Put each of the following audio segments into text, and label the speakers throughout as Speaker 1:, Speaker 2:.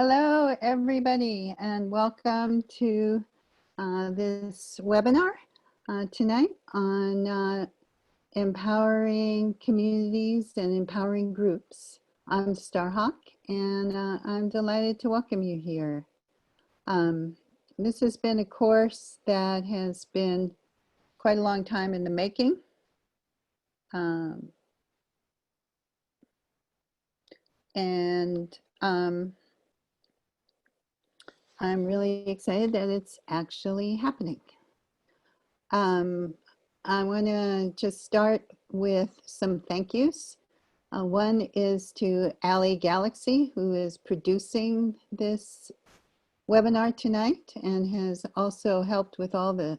Speaker 1: Hello, everybody, and welcome to this webinar tonight on empowering communities and empowering groups. I'm Starhawk, and I'm delighted to welcome you here. This has been a course that has been quite a long time in the making. I'm really excited that it's actually happening. I want to just start with some thank yous. One is to Allie Galaxy, who is producing this webinar tonight and has also helped with all the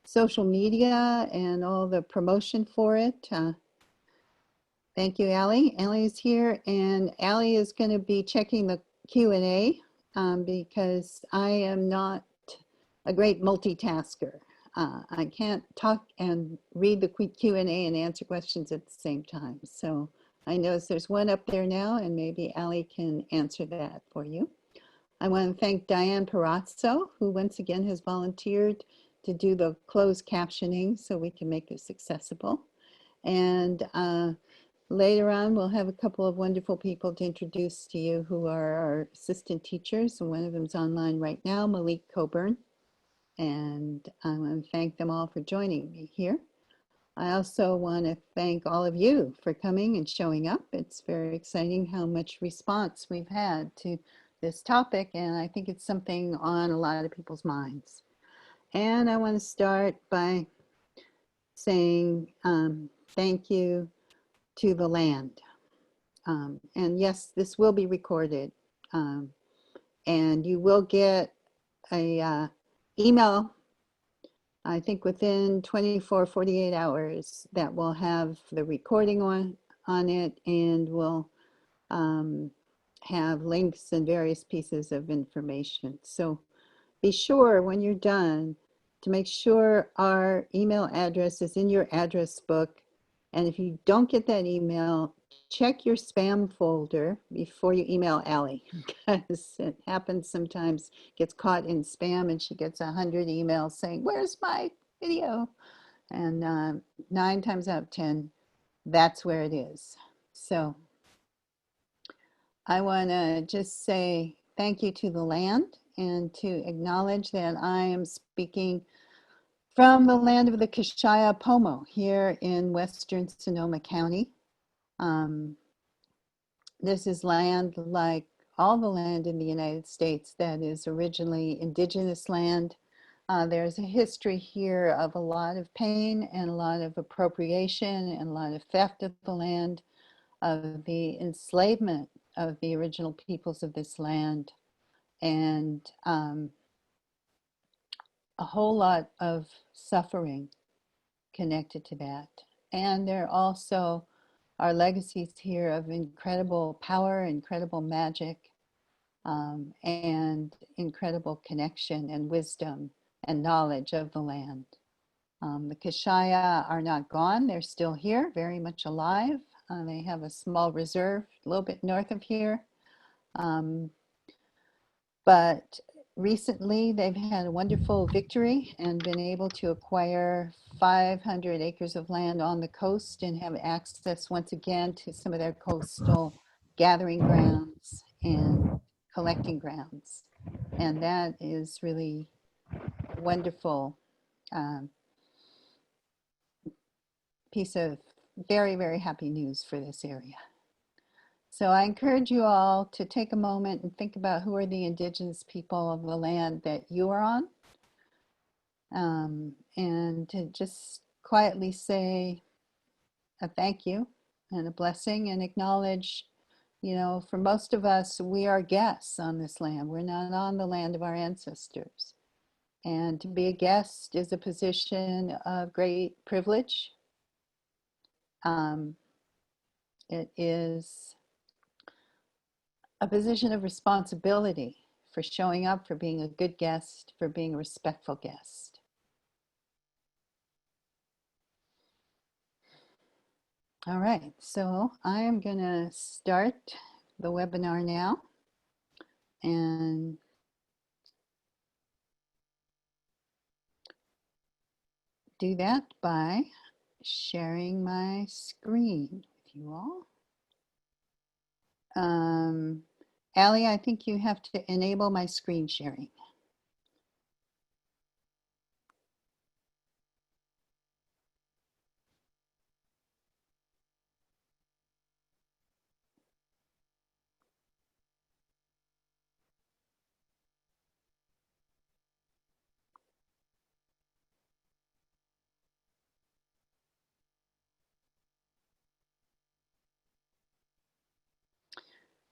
Speaker 1: social media and all the promotion for it. Thank you, Allie. Allie's here, and Allie is going to be checking the Q&A because I am not a great multitasker. I can't talk and read the Q&A and answer questions at the same time. So I notice there's one up there now, and maybe Allie can answer that for you. I want to thank Diane Perazzo, who once again has volunteered to do the closed captioning so we can make this accessible. And later on, we'll have a couple of wonderful people to introduce to you who are our assistant teachers. And one of them is online right now, Malik Coburn. And I want to thank them all for joining me here. I also want to thank all of you for coming and showing up. It's very exciting how much response we've had to this topic, and I think it's something on a lot of people's minds. And I want to start by saying thank you to the land. And yes, this will be recorded, and you will get a email, I think within 24, 48 hours, that will have the recording on it, and will have links and various pieces of information. So be sure when you're done to make sure our email address is in your address book. And if you don't get that email, check your spam folder before you email Allie, because it happens sometimes, gets caught in spam and she gets 100 emails saying, where's my video? And 9 times out of 10, that's where it is. So I want to just say thank you to the land and to acknowledge that I am speaking from the land of the Kashaya Pomo here in western Sonoma County. This is land like all the land in the United States that is originally indigenous land. There's a history here of a lot of pain and a lot of appropriation and a lot of theft of the land, of the enslavement of the original peoples of this land, and a whole lot of suffering connected to that. And there also are legacies here of incredible power, incredible magic, and incredible connection and wisdom and knowledge of the land. The Kashaya are not gone. They're still here, very much alive. They have a small reserve a little bit north of here. But recently they've had a wonderful victory and been able to acquire 500 acres of land on the coast and have access once again to some of their coastal gathering grounds and collecting grounds. And that is really wonderful piece of very, very happy news for this area. So I encourage you all to take a moment and think about who are the indigenous people of the land that you are on, and to just quietly say a thank you and a blessing, and acknowledge, you know, for most of us, we are guests on this land. We're not on the land of our ancestors. And to be a guest is a position of great privilege. It is a position of responsibility for showing up, for being a good guest, for being a respectful guest. All right, so I am going to start the webinar now. and do that by sharing my screen with you all. Allie, I think you have to enable my screen sharing.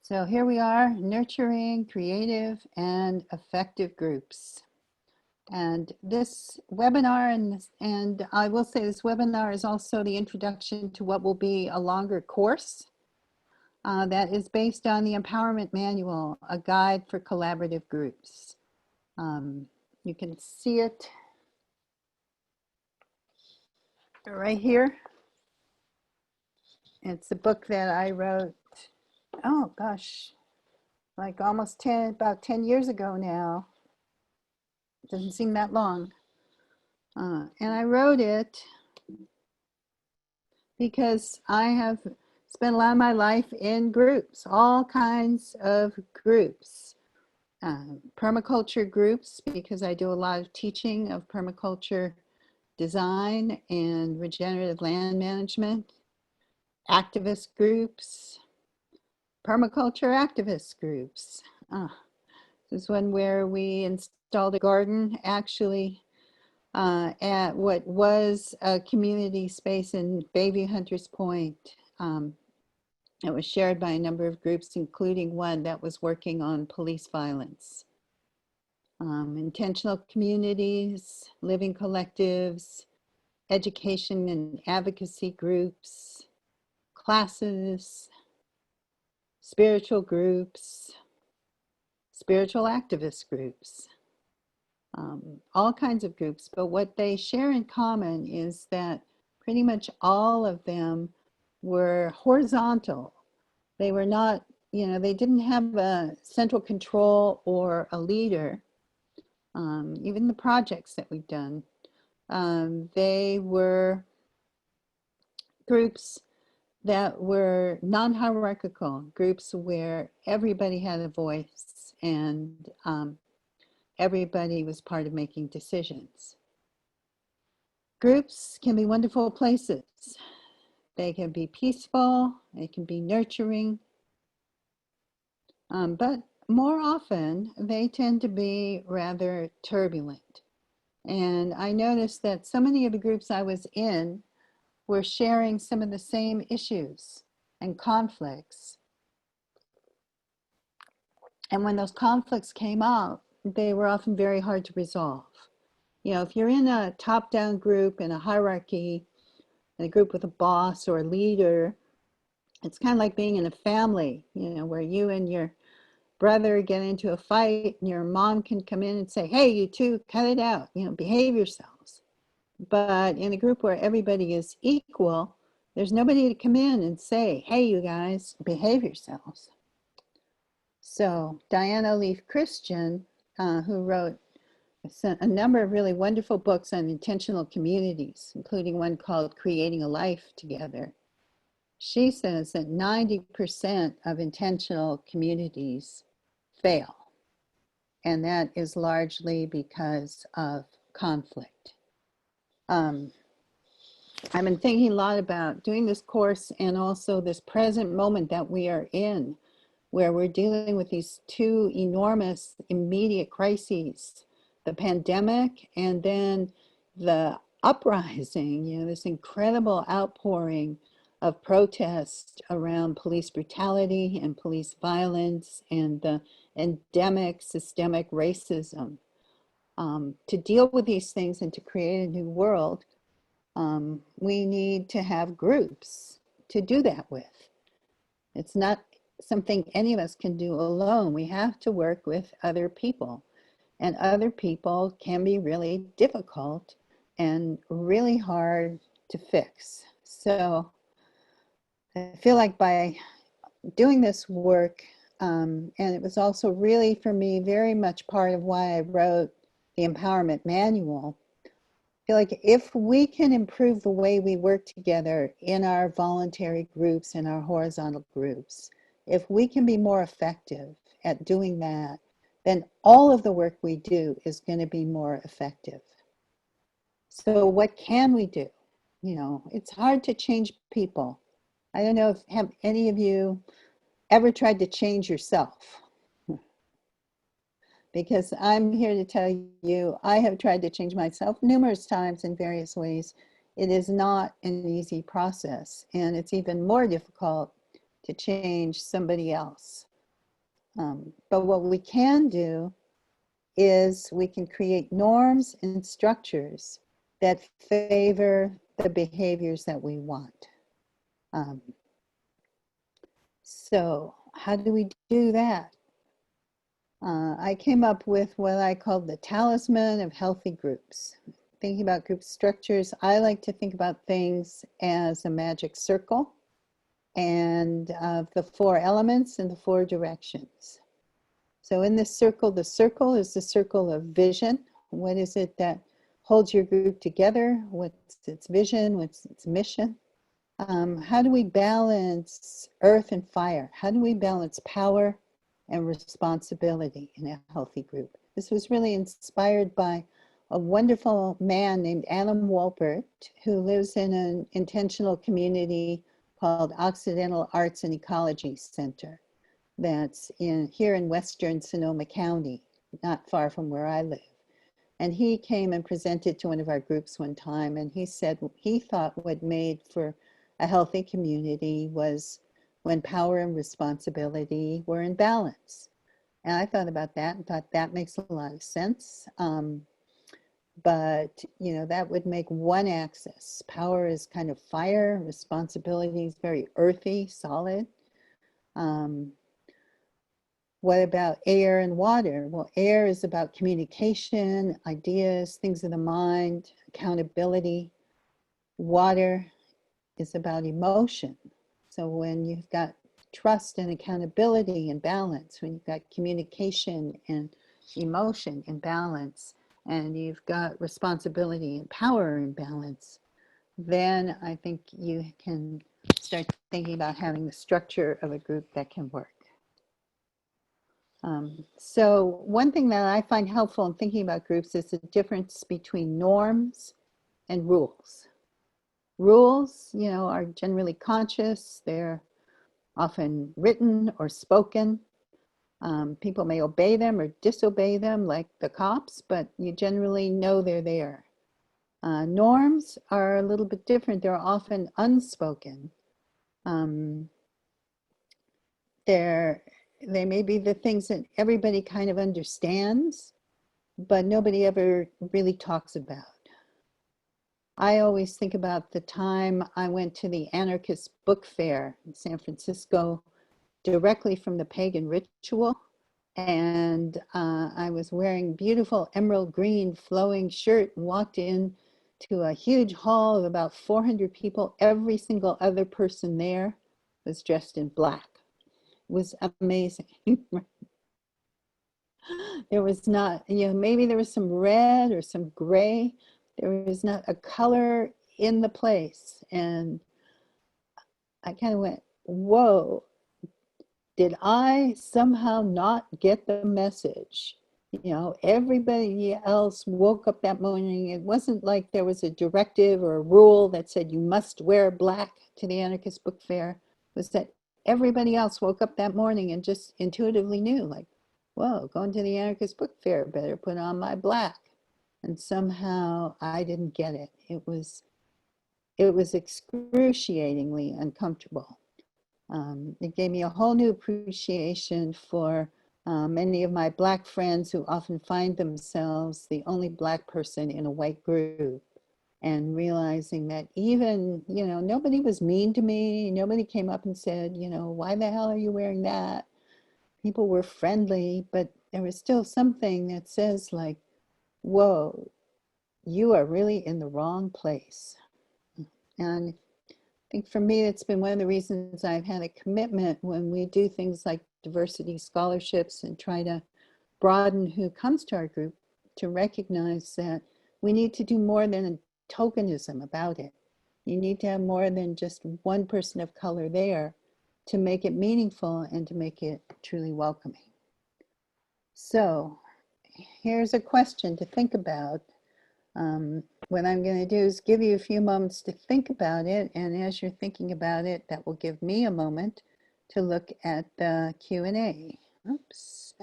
Speaker 1: So here we are, nurturing creative and effective groups. And this webinar, and I will say this webinar is also the introduction to what will be a longer course that is based on the Empowerment Manual, a guide for collaborative groups. You can see it right here. It's a book that I wrote, oh gosh, like almost about 10 years ago now. It doesn't seem that long. And I wrote it because I have spent a lot of my life in groups, all kinds of groups. Permaculture groups, because I do a lot of teaching of permaculture design and regenerative land management. Activist groups, permaculture activist groups. This is one where we installed a garden actually at what was a community space in Bayview Hunters Point. It was shared by a number of groups, including one that was working on police violence. Intentional communities, living collectives, education and advocacy groups, classes, spiritual groups, spiritual activist groups, all kinds of groups. But what they share in common is that pretty much all of them were horizontal. They were not, they didn't have a central control or a leader. Even the projects that we've done, they were groups that were non-hierarchical, groups where everybody had a voice and everybody was part of making decisions. Groups can be wonderful places. They can be peaceful, they can be nurturing, but more often they tend to be rather turbulent. And I noticed that so many of the groups I was in were sharing some of the same issues and conflicts. And when those conflicts came out, they were often very hard to resolve. If you're in a top-down group in a hierarchy, in a group with a boss or a leader, it's kind of like being in a family, where you and your brother get into a fight and your mom can come in and say, hey, you two, cut it out, behave yourselves. But in a group where everybody is equal, there's nobody to come in and say, hey, you guys, behave yourselves. So Diana Leaf Christian, who wrote a number of really wonderful books on intentional communities, including one called Creating a Life Together, she says that 90% of intentional communities fail. And that is largely because of conflict. I've been thinking a lot about doing this course and also this present moment that we are in, where we're dealing with these two enormous immediate crises, the pandemic and then the uprising, this incredible outpouring of protest around police brutality and police violence and the endemic systemic racism. To deal with these things and to create a new world, we need to have groups to do that with. It's not something any of us can do alone. We have to work with other people, and other people can be really difficult and really hard to fix. So I feel like by doing this work, And it was also really, for me, very much part of why I wrote the Empowerment Manual. I feel like if we can improve the way we work together in our voluntary groups and our horizontal groups, if we can be more effective at doing that, then all of the work we do is going to be more effective. So what can we do? You know, it's hard to change people. I don't know if have any of you ever tried to change yourself, because I'm here to tell you I have tried to change myself numerous times in various ways. It is not an easy process, and it's even more difficult to change somebody else. But what we can do is we can create norms and structures that favor the behaviors that we want. Um, so how do we do that? I came up with what I called the talisman of healthy groups. Thinking about group structures, I like to think about things as a magic circle and the 4 elements and the 4 directions. So in this circle, the circle is the circle of vision. What is it that holds your group together? What's its vision? What's its mission? How do we balance earth and fire? How do we balance power and responsibility in a healthy group? This was really inspired by a wonderful man named Adam Wolpert, who lives in an intentional community called Occidental Arts and Ecology Center that's here in western Sonoma County, not far from where I live. And he came and presented to one of our groups one time, and he said he thought what made for a healthy community was when power and responsibility were in balance. And I thought about that and thought that makes a lot of sense. But, you know, that would make one axis. Power is kind of fire, responsibility is very earthy, solid. What about air and water? Well, air is about communication, ideas, things of the mind, accountability. Water is about emotion. So when you've got trust and accountability and balance, when you've got communication and emotion in balance, and you've got responsibility and power in balance, then I think you can start thinking about having the structure of a group that can work. So one thing that I find helpful in thinking about groups is the difference between norms and rules. Rules, you know, are generally conscious. They're often written or spoken. People may obey them or disobey them, like the cops, but you generally know they're there. Norms are a little bit different. They're often unspoken. They may be the things that everybody kind of understands, but nobody ever really talks about. I always think about the time I went to the anarchist book fair in San Francisco directly from the pagan ritual. And I was wearing beautiful emerald green flowing shirt and walked in to a huge hall of about 400 people. Every single other person there was dressed in black. It was amazing. There was not, you know, maybe there was some red or some gray. There was not a color in the place. And I kind of went, whoa, did I somehow not get the message? You know, everybody else woke up that morning. It wasn't like there was a directive or a rule that said you must wear black to the anarchist book fair. It was that everybody else woke up that morning and just intuitively knew, like, whoa, going to the anarchist book fair, better put on my black. And somehow I didn't get it. It was excruciatingly uncomfortable. It gave me a whole new appreciation for many of my black friends who often find themselves the only black person in a white group, and realizing that even, you know, nobody was mean to me. Nobody came up and said, you know, why the hell are you wearing that? People were friendly, but there was still something that says like, whoa, you are really in the wrong place. And think for me, it's been one of the reasons I've had a commitment when we do things like diversity scholarships and try to broaden who comes to our group, to recognize that we need to do more than tokenism about it. You need to have more than just one person of color there to make it meaningful and to make it truly welcoming. So here's a question to think about. What I'm going to do is give you a few moments to think about it, and as you're thinking about it, that will give me a moment to look at the Q&A. Oops.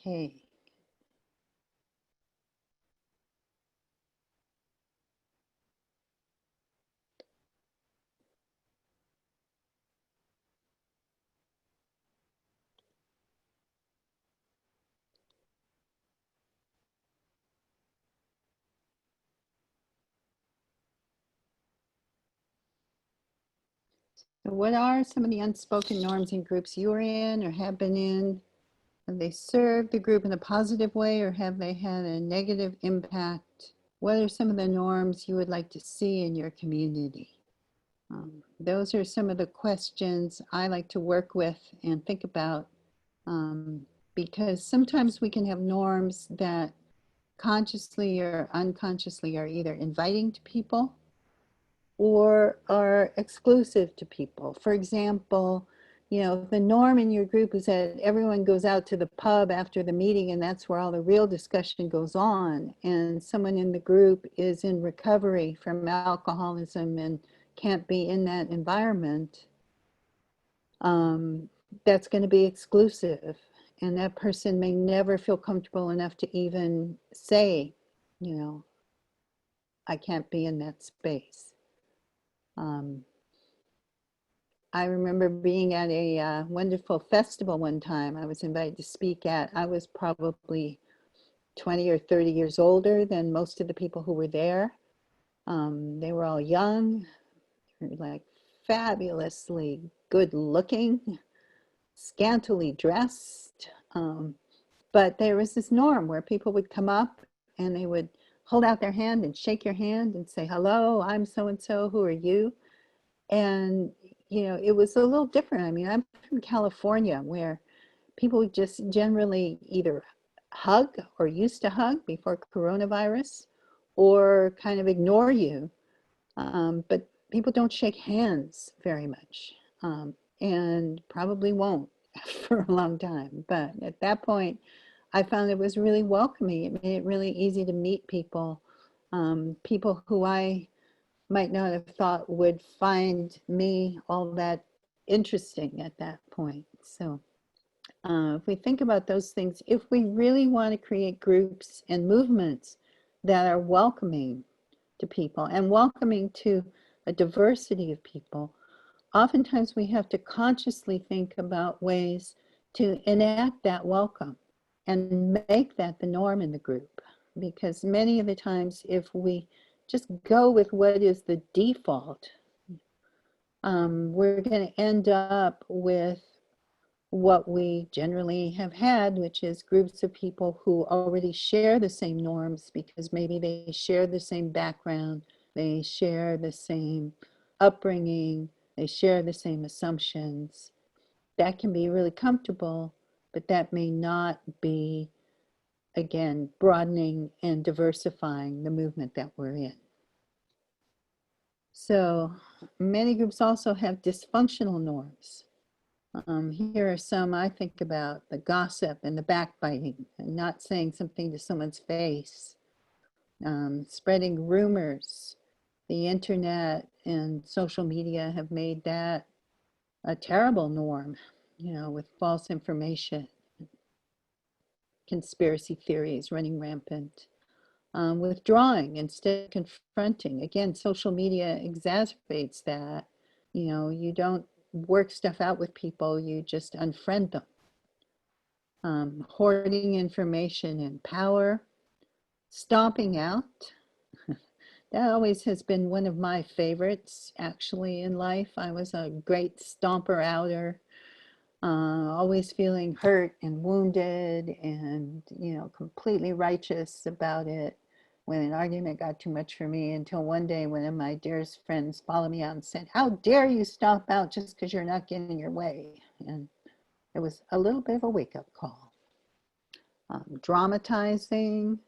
Speaker 1: Okay. So what are some of the unspoken norms in groups you're in or have been in? Have they served the group in a positive way or have they had a negative impact? What are some of the norms you would like to see in your community? Those are some of the questions I like to work with and think about, because sometimes we can have norms that consciously or unconsciously are either inviting to people or are exclusive to people. For example, the norm in your group is that everyone goes out to the pub after the meeting and that's where all the real discussion goes on. And someone in the group is in recovery from alcoholism and can't be in that environment. That's going to be exclusive. And that person may never feel comfortable enough to even say, I can't be in that space. I remember being at a wonderful festival one time. I was invited to speak at. I was probably 20 or 30 years older than most of the people who were there. They were all young, like fabulously good looking, scantily dressed. But there was this norm where people would come up and they would hold out their hand and shake your hand and say, hello, I'm so-and-so, who are you? And, it was a little different. I mean, I'm from California where people would just generally either hug or used to hug before coronavirus or kind of ignore you. But people don't shake hands very much, and probably won't for a long time. But at that point, I found it was really welcoming. It made it really easy to meet people, people who I might not have thought would find me all that interesting at that point. So if we think about those things, if we really want to create groups and movements that are welcoming to people and welcoming to a diversity of people, oftentimes we have to consciously think about ways to enact that welcome and make that the norm in the group. Because many of the times, if we just go with what is the default, we're going to end up with what we generally have had, which is groups of people who already share the same norms because maybe they share the same background, they share the same upbringing, they share the same assumptions. That can be really comfortable, but that may not be, again, broadening and diversifying the movement that we're in. So many groups also have dysfunctional norms. Here are some I think about: the gossip and the backbiting, and not saying something to someone's face, spreading rumors. The internet and social media have made that a terrible norm, with false information, conspiracy theories running rampant. withdrawing instead of confronting. Again, social media exacerbates that. You know, you don't work stuff out with people, you just unfriend them. Hoarding information and power, stomping out. That always has been one of my favorites, actually, in life. I was a great stomper outer, always feeling hurt and wounded and, you know, completely righteous about it when an argument got too much for me, until one day one of my dearest friends followed me out and said, "How dare you stomp out just because you're not getting your way?" And it was a little bit of a wake-up call. Dramatizing.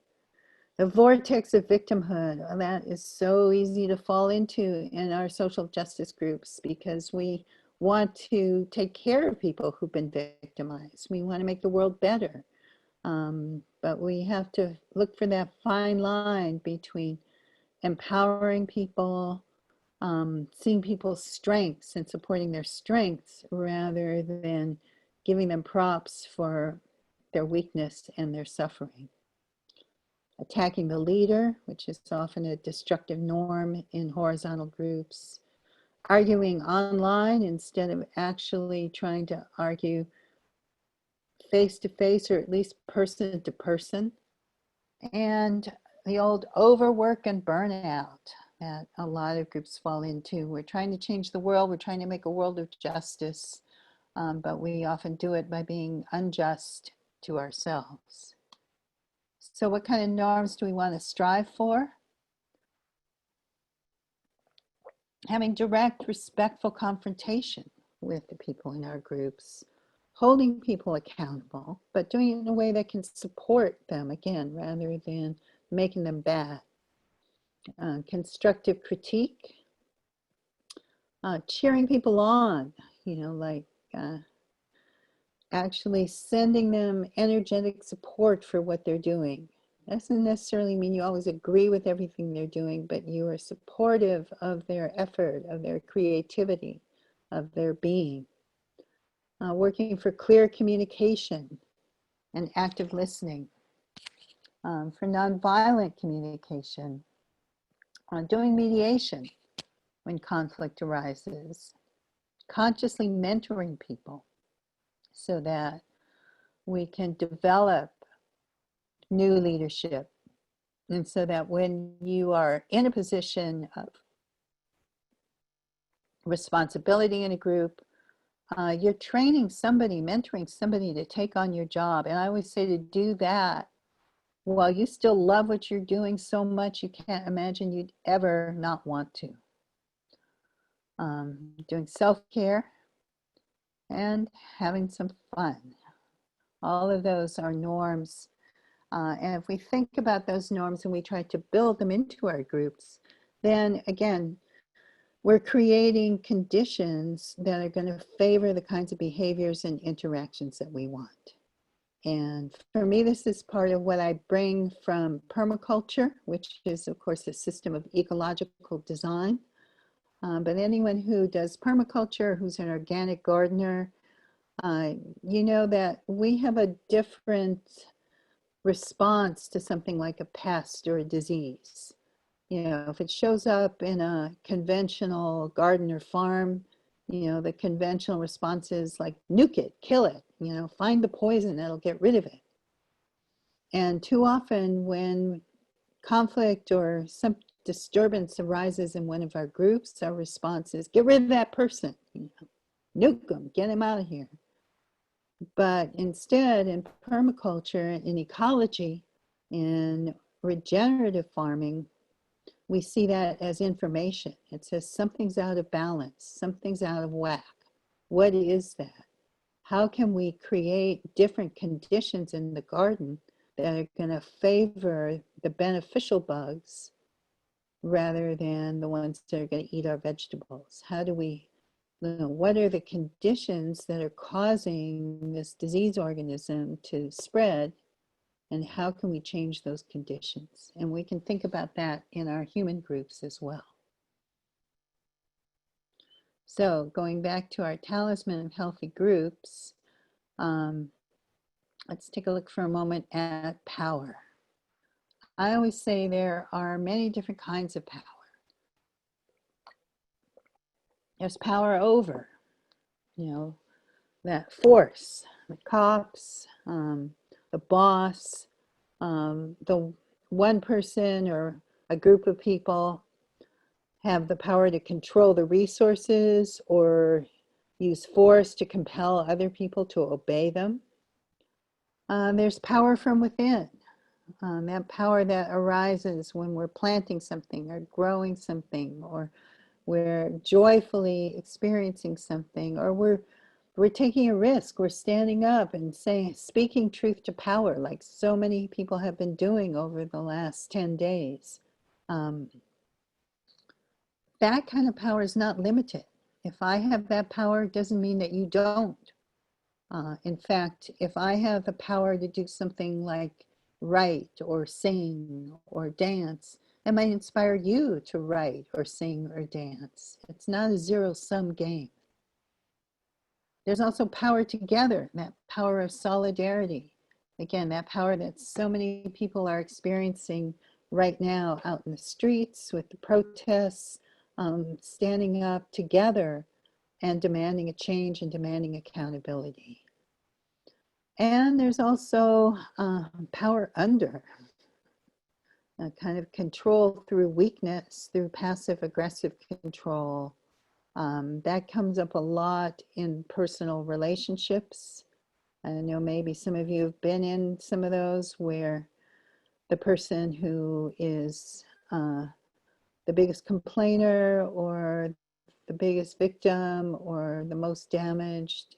Speaker 1: The vortex of victimhood, that is so easy to fall into in our social justice groups, because we want to take care of people who've been victimized. We want to make the world better. But we have to look for that fine line between empowering people, seeing people's strengths and supporting their strengths, rather than giving them props for their weakness and their suffering. Attacking the leader, which is often a destructive norm in horizontal groups. Arguing online instead of actually trying to argue face to face, or at least person to person. And the old overwork and burnout that a lot of groups fall into. We're trying to change the world, we're trying to make a world of justice, but we often do it by being unjust to ourselves. So what kind of norms do we want to strive for? Having direct, respectful confrontation with the people in our groups, holding people accountable, but doing it in a way that can support them, again, rather than making them bad. Constructive critique, cheering people on, you know, like actually sending them energetic support for what they're doing. Doesn't necessarily mean you always agree with everything they're doing, but you are supportive of their effort, of their creativity, of their being. Working for clear communication and active listening. For nonviolent communication. Doing mediation when conflict arises. Consciously mentoring people so that we can develop new leadership, and so that when you are in a position of responsibility in a group, you're training somebody, mentoring somebody to take on your job. And I always say to do that while you still love what you're doing so much you can't imagine you'd ever not want to. Doing self-care and having some fun. All of those are norms. And if we think about those norms and we try to build them into our groups, then again, we're creating conditions that are going to favor the kinds of behaviors and interactions that we want. And for me, this is part of what I bring from permaculture, which is, of course, a system of ecological design. But anyone who does permaculture, who's an organic gardener, you know that we have a different response to something like a pest or a disease. You know, if it shows up in a conventional garden or farm, you know, the conventional response is like, nuke it, kill it, you know, find the poison that'll get rid of it. And too often when conflict or some disturbance arises in one of our groups, our response is, get rid of that person, you know, nuke them, get him out of here. But instead, in permaculture, in ecology, in regenerative farming, we see that as information. It says something's out of balance, something's out of whack. What is that? How can we create different conditions in the garden that are going to favor the beneficial bugs rather than the ones that are going to eat our vegetables? How do we, you know, what are the conditions that are causing this disease organism to spread? And how can we change those conditions? And we can think about that in our human groups as well. So going back to our talisman of healthy groups, let's take a look for a moment at power. I always say there are many different kinds of power. There's power over, that force, the cops, the boss, the one person or a group of people have the power to control the resources or use force to compel other people to obey them. There's power from within, that power that arises when we're planting something or growing something, or we're joyfully experiencing something, or we're taking a risk, we're standing up and speaking truth to power, like so many people have been doing over the last 10 days. That kind of power is not limited. If I have that power, it doesn't mean that you don't. In fact, if I have the power to do something like write or sing or dance, it might inspire you to write or sing or dance. It's not a zero-sum game. There's also power together, that power of solidarity. Again, that power that so many people are experiencing right now out in the streets with the protests, standing up together and demanding a change and demanding accountability. And there's also power under, a kind of control through weakness, through passive aggressive control. That comes up a lot in personal relationships. I know maybe some of you have been in some of those where the person who is the biggest complainer or the biggest victim or the most damaged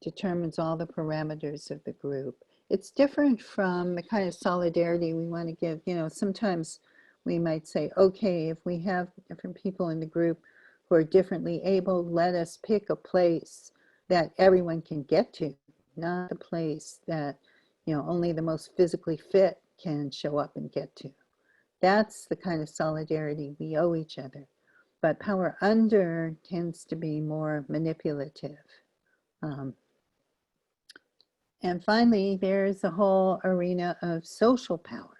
Speaker 1: determines all the parameters of the group. It's different from the kind of solidarity we want to give. Sometimes we might say, okay, if we have different people in the group who are differently able, let us pick a place that everyone can get to, not a place that, only the most physically fit can show up and get to. That's the kind of solidarity we owe each other. But power under tends to be more manipulative. And finally, there's a whole arena of social power,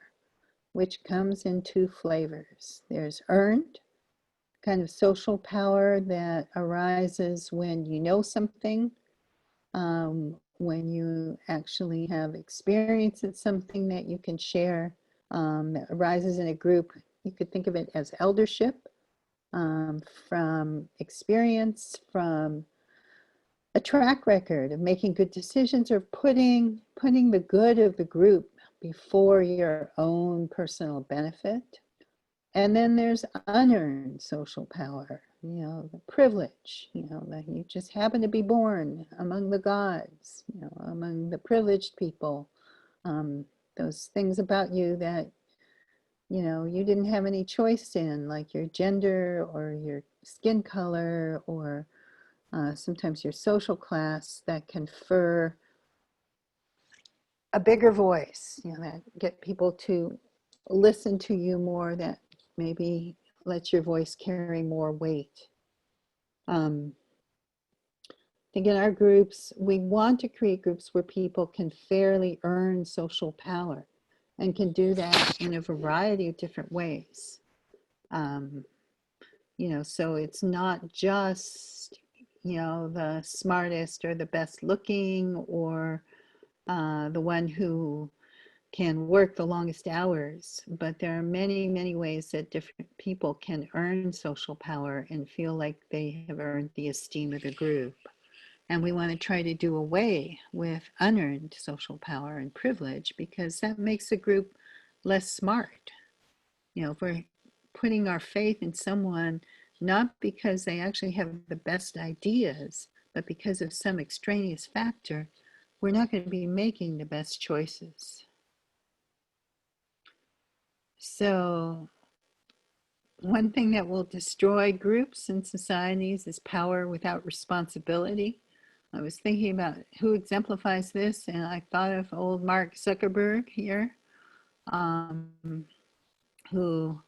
Speaker 1: which comes in two flavors. There's earned, kind of social power that arises when you know something, when you actually have experience at something that you can share, that arises in a group. You could think of it as eldership, from experience, from a track record of making good decisions, or putting the good of the group before your own personal benefit. And then there's unearned social power, the privilege, that you just happen to be born among the gods, among the privileged people. Those things about you that, you didn't have any choice in, like your gender or your skin color or sometimes your social class, that confer a bigger voice, that get people to listen to you more, that maybe lets your voice carry more weight. I think in our groups, we want to create groups where people can fairly earn social power and can do that in a variety of different ways. So it's not just, the smartest or the best looking or the one who can work the longest hours, but there are many, many ways that different people can earn social power and feel like they have earned the esteem of the group. And we want to try to do away with unearned social power and privilege, because that makes the group less smart. If we're putting our faith in someone, not because they actually have the best ideas, but because of some extraneous factor, we're not going to be making the best choices. So one thing that will destroy groups and societies is power without responsibility. I was thinking about who exemplifies this, and I thought of old Mark Zuckerberg here, who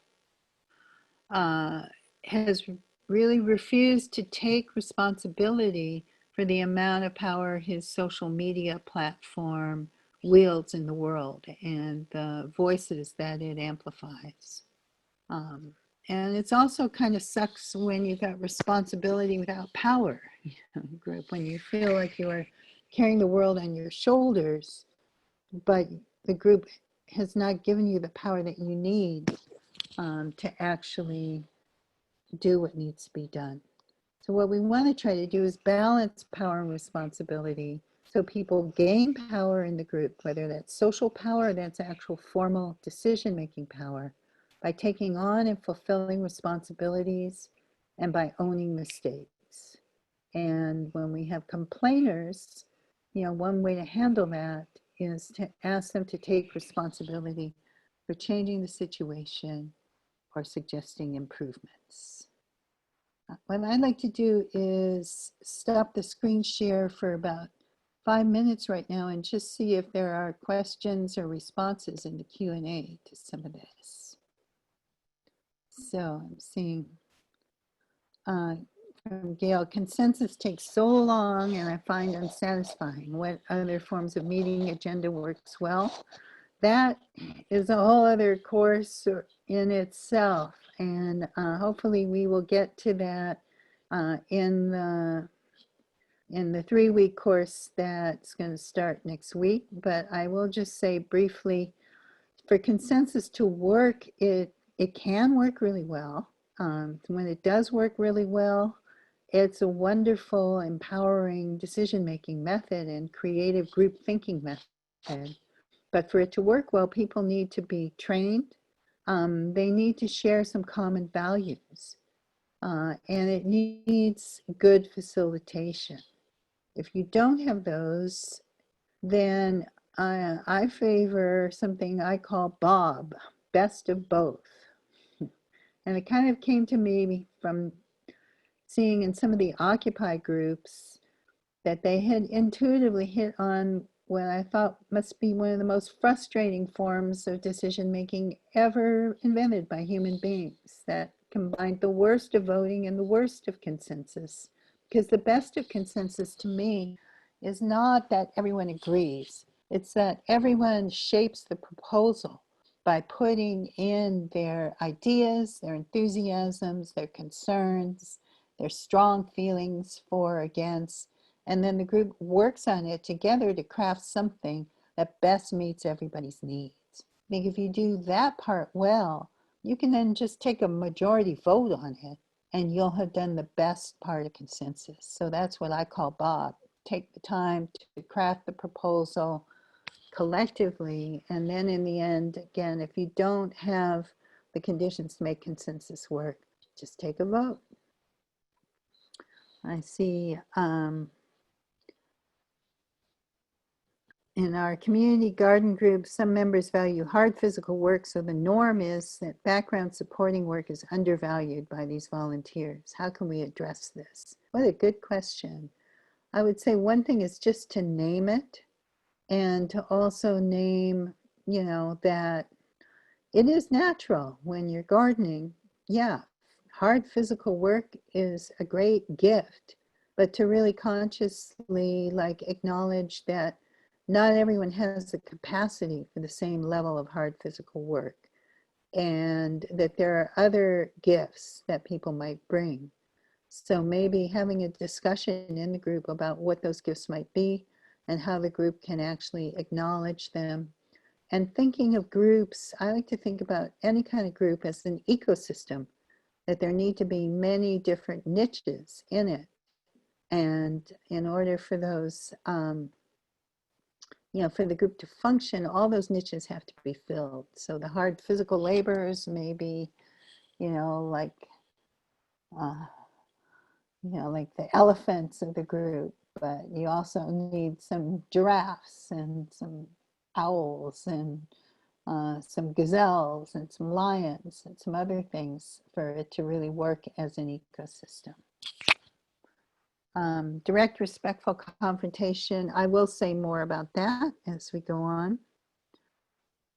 Speaker 1: has really refused to take responsibility for the amount of power his social media platform wields in the world and the voices that it amplifies. Um, and it's also kind of sucks when you've got responsibility without power. Group, when you feel like you are carrying the world on your shoulders, but the group has not given you the power that you need to actually do what needs to be done. So what we want to try to do is balance power and responsibility so people gain power in the group, whether that's social power or that's actual formal decision-making power, by taking on and fulfilling responsibilities and by owning mistakes. And when we have complainers, one way to handle that is to ask them to take responsibility for changing the situation or suggesting improvements. What I'd like to do is stop the screen share for about 5 minutes right now and just see if there are questions or responses in the Q&A to some of this. So I'm seeing from Gail, consensus takes so long and I find unsatisfying. What other forms of meeting agenda works well? That is a whole other course in itself, and hopefully we will get to that in the 3-week course that's going to start next week. But I will just say briefly, for consensus to work, it can work really well. When it does work really well, it's a wonderful, empowering decision-making method and creative group thinking method. But for it to work well, people need to be trained. They need to share some common values. And it needs good facilitation. If you don't have those, then I favor something I call Bob, best of both. And it kind of came to me from seeing in some of the Occupy groups that they had intuitively hit on what I thought must be one of the most frustrating forms of decision-making ever invented by human beings, that combined the worst of voting and the worst of consensus. Because the best of consensus to me is not that everyone agrees, it's that everyone shapes the proposal by putting in their ideas, their enthusiasms, their concerns, their strong feelings for or against, and then the group works on it together to craft something that best meets everybody's needs. I think if you do that part well, you can then just take a majority vote on it and you'll have done the best part of consensus. So that's what I call Bob. Take the time to craft the proposal collectively, and then in the end, again, if you don't have the conditions to make consensus work, just take a vote. I see in our community garden group, some members value hard physical work, so the norm is that background supporting work is undervalued by these volunteers. How can we address this? What a good question. I would say one thing is just to name it, and to also name, that it is natural when you're gardening. Yeah, hard physical work is a great gift, but to really consciously acknowledge that not everyone has the capacity for the same level of hard physical work, and that there are other gifts that people might bring. So maybe having a discussion in the group about what those gifts might be and how the group can actually acknowledge them. And thinking of groups, I like to think about any kind of group as an ecosystem, that there need to be many different niches in it. And in order for those, for the group to function, all those niches have to be filled. So the hard physical laborers may be, like the elephants of the group, but you also need some giraffes and some owls and some gazelles and some lions and some other things for it to really work as an ecosystem. Direct, respectful confrontation. I will say more about that as we go on.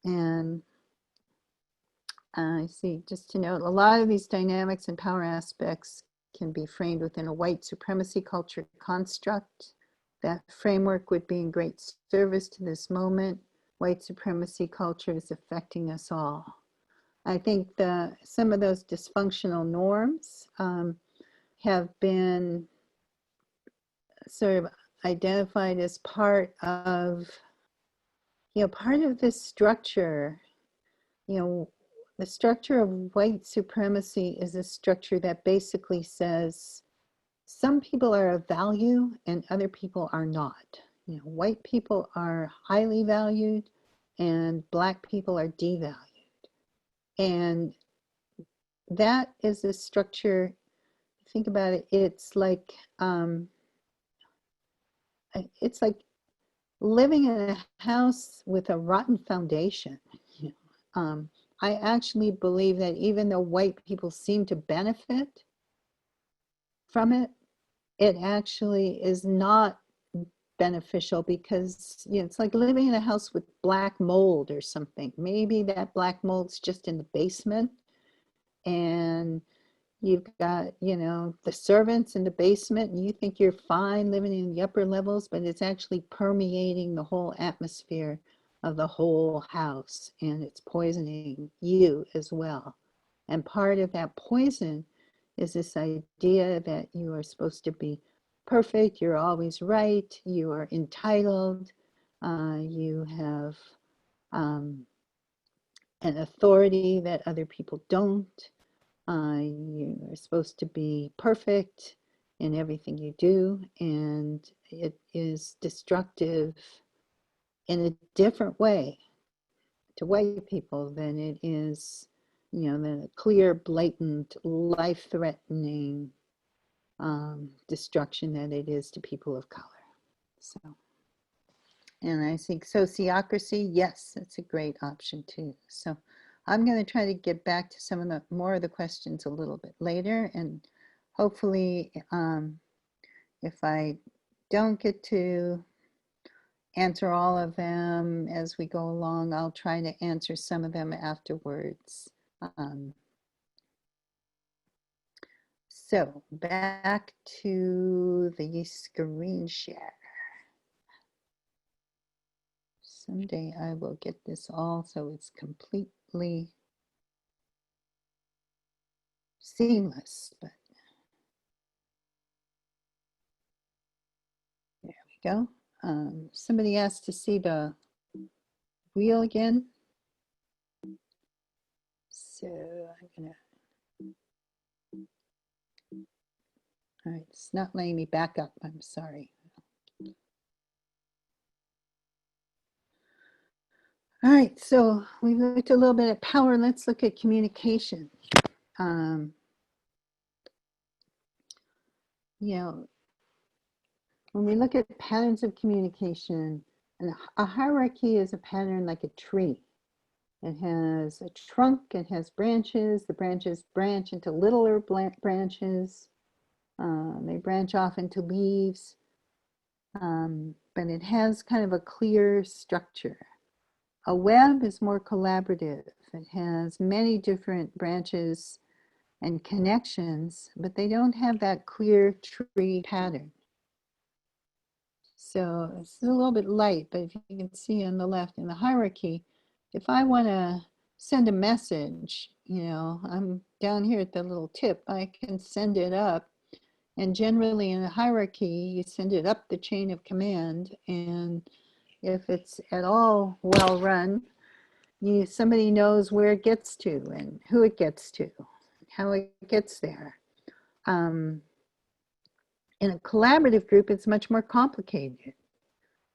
Speaker 1: And I see, just to note, a lot of these dynamics and power aspects can be framed within a white supremacy culture construct that framework would be in great service to this moment. White supremacy culture is affecting us all. I think some of those dysfunctional norms have been sort of identified as part of, part of this structure. The structure of white supremacy is a structure that basically says some people are of value and other people are not. White people are highly valued and Black people are devalued. And that is a structure, think about it, it's like living in a house with a rotten foundation. I actually believe that even though white people seem to benefit from it, it actually is not beneficial because it's like living in a house with black mold or something. Maybe that black mold's just in the basement and you've got, the servants in the basement and you think you're fine living in the upper levels, but it's actually permeating the whole atmosphere of the whole house and it's poisoning you as well. And part of that poison is this idea that you are supposed to be perfect, you're always right, you are entitled, you have an authority that other people don't. You are supposed to be perfect in everything you do, and it is destructive in a different way to white people than it is, the clear, blatant, life-threatening destruction that it is to people of color. So, and I think sociocracy, yes, that's a great option too. So I'm going to try to get back to some of the more of the questions a little bit later, and hopefully if I don't get to answer all of them as we go along, I'll try to answer some of them afterwards. So back to the screen share. Someday I will get this all so it's completely seamless, but there we go. Somebody asked to see the wheel again. So I'm gonna, all right, it's not letting me back up, I'm sorry. All right, so we looked a little bit at power. Let's look at communication. When we look at patterns of communication, a hierarchy is a pattern like a tree. It has a trunk, it has branches. The branches branch into littler branches. They branch off into leaves. But it has kind of a clear structure. A web is more collaborative. It has many different branches and connections, but they don't have that clear tree pattern. So it's a little bit light, but if you can see on the left in the hierarchy, if I want to send a message, I'm down here at the little tip, I can send it up. And generally in a hierarchy, you send it up the chain of command. And if it's at all well run, somebody knows where it gets to and who it gets to, how it gets there. In a collaborative group, it's much more complicated.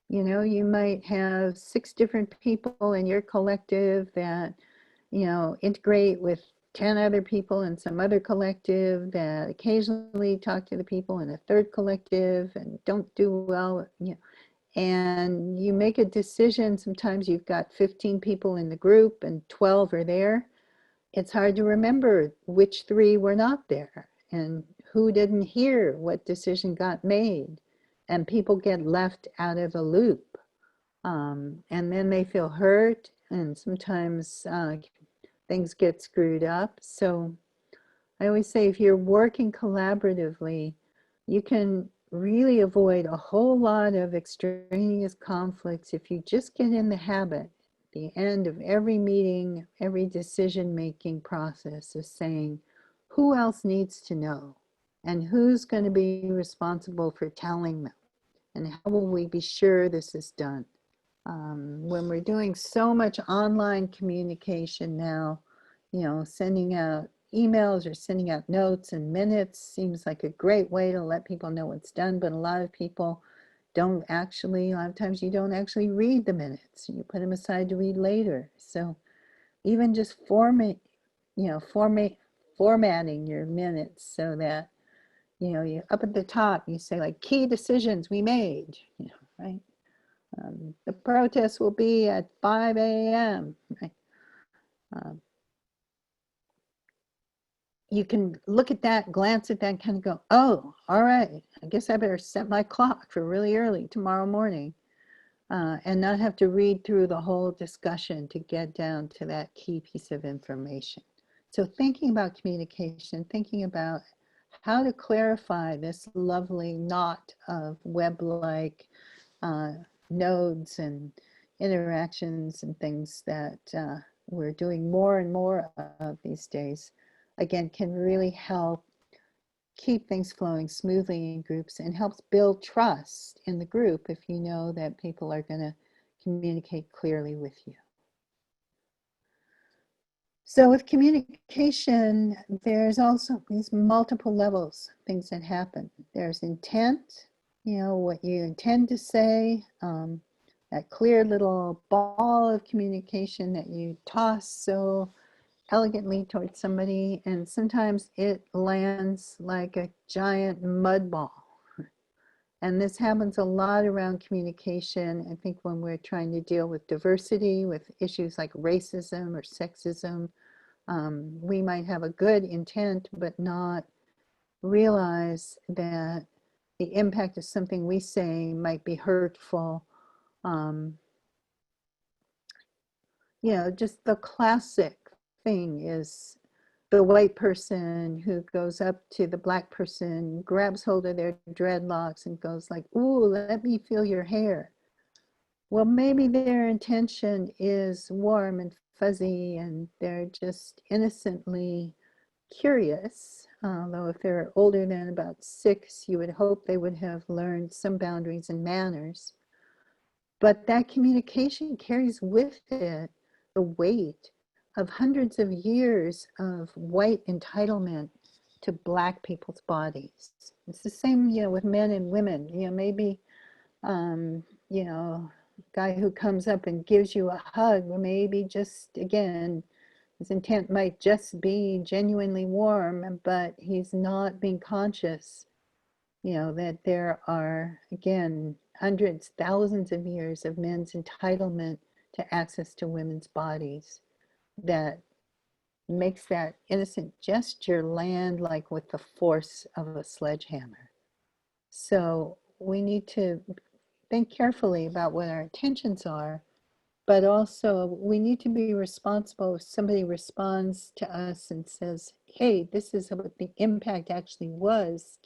Speaker 1: You might have 6 different people in your collective that, integrate with 10 other people in some other collective that occasionally talk to the people in a third collective and don't do well, and you make a decision. Sometimes you've got 15 people in the group and 12 are there. It's hard to remember which 3 were not there and who didn't hear what decision got made. And people get left out of the loop. And then they feel hurt, and sometimes things get screwed up. So I always say if you're working collaboratively, you can really avoid a whole lot of extraneous conflicts if you just get in the habit at the end of every meeting, every decision-making process of saying, who else needs to know? And who's going to be responsible for telling them? And how will we be sure this is done? When we're doing so much online communication now, sending out emails or sending out notes and minutes seems like a great way to let people know what's done, but a lot of people don't actually, a lot of times you don't actually read the minutes. You put them aside to read later. So even just formatting your minutes so that, you up at the top, you say like key decisions we made, right? The protest will be at 5 a.m. Right? Um, you can look at that, glance at that, and kind of go, oh, all right, I guess I better set my clock for really early tomorrow morning, and not have to read through the whole discussion to get down to that key piece of information. So thinking about communication, thinking about how to clarify this lovely knot of web-like nodes and interactions and things that we're doing more and more of these days, again, can really help keep things flowing smoothly in groups and helps build trust in the group if you know that people are going to communicate clearly with you. So with communication, there's also these multiple levels, things that happen. There's intent, what you intend to say, that clear little ball of communication that you toss so elegantly towards somebody, and sometimes it lands like a giant mud ball. And this happens a lot around communication. I think when we're trying to deal with diversity, with issues like racism or sexism, we might have a good intent, but not realize that the impact of something we say might be hurtful. Just the classic thing is the white person who goes up to the black person, grabs hold of their dreadlocks and goes like, ooh, let me feel your hair. Well, maybe their intention is warm and fuzzy and they're just innocently curious. Although if they're older than about 6, you would hope they would have learned some boundaries and manners. But that communication carries with it the weight of hundreds of years of white entitlement to black people's bodies. It's the same, with men and women. Maybe, guy who comes up and gives you a hug, or maybe just, again, his intent might just be genuinely warm, but he's not being conscious, that there are, again, hundreds, thousands of years of men's entitlement to access to women's bodies that makes that innocent gesture land like with the force of a sledgehammer. So we need to think carefully about what our intentions are, but also we need to be responsible if somebody responds to us and says, hey, this is what the impact actually was.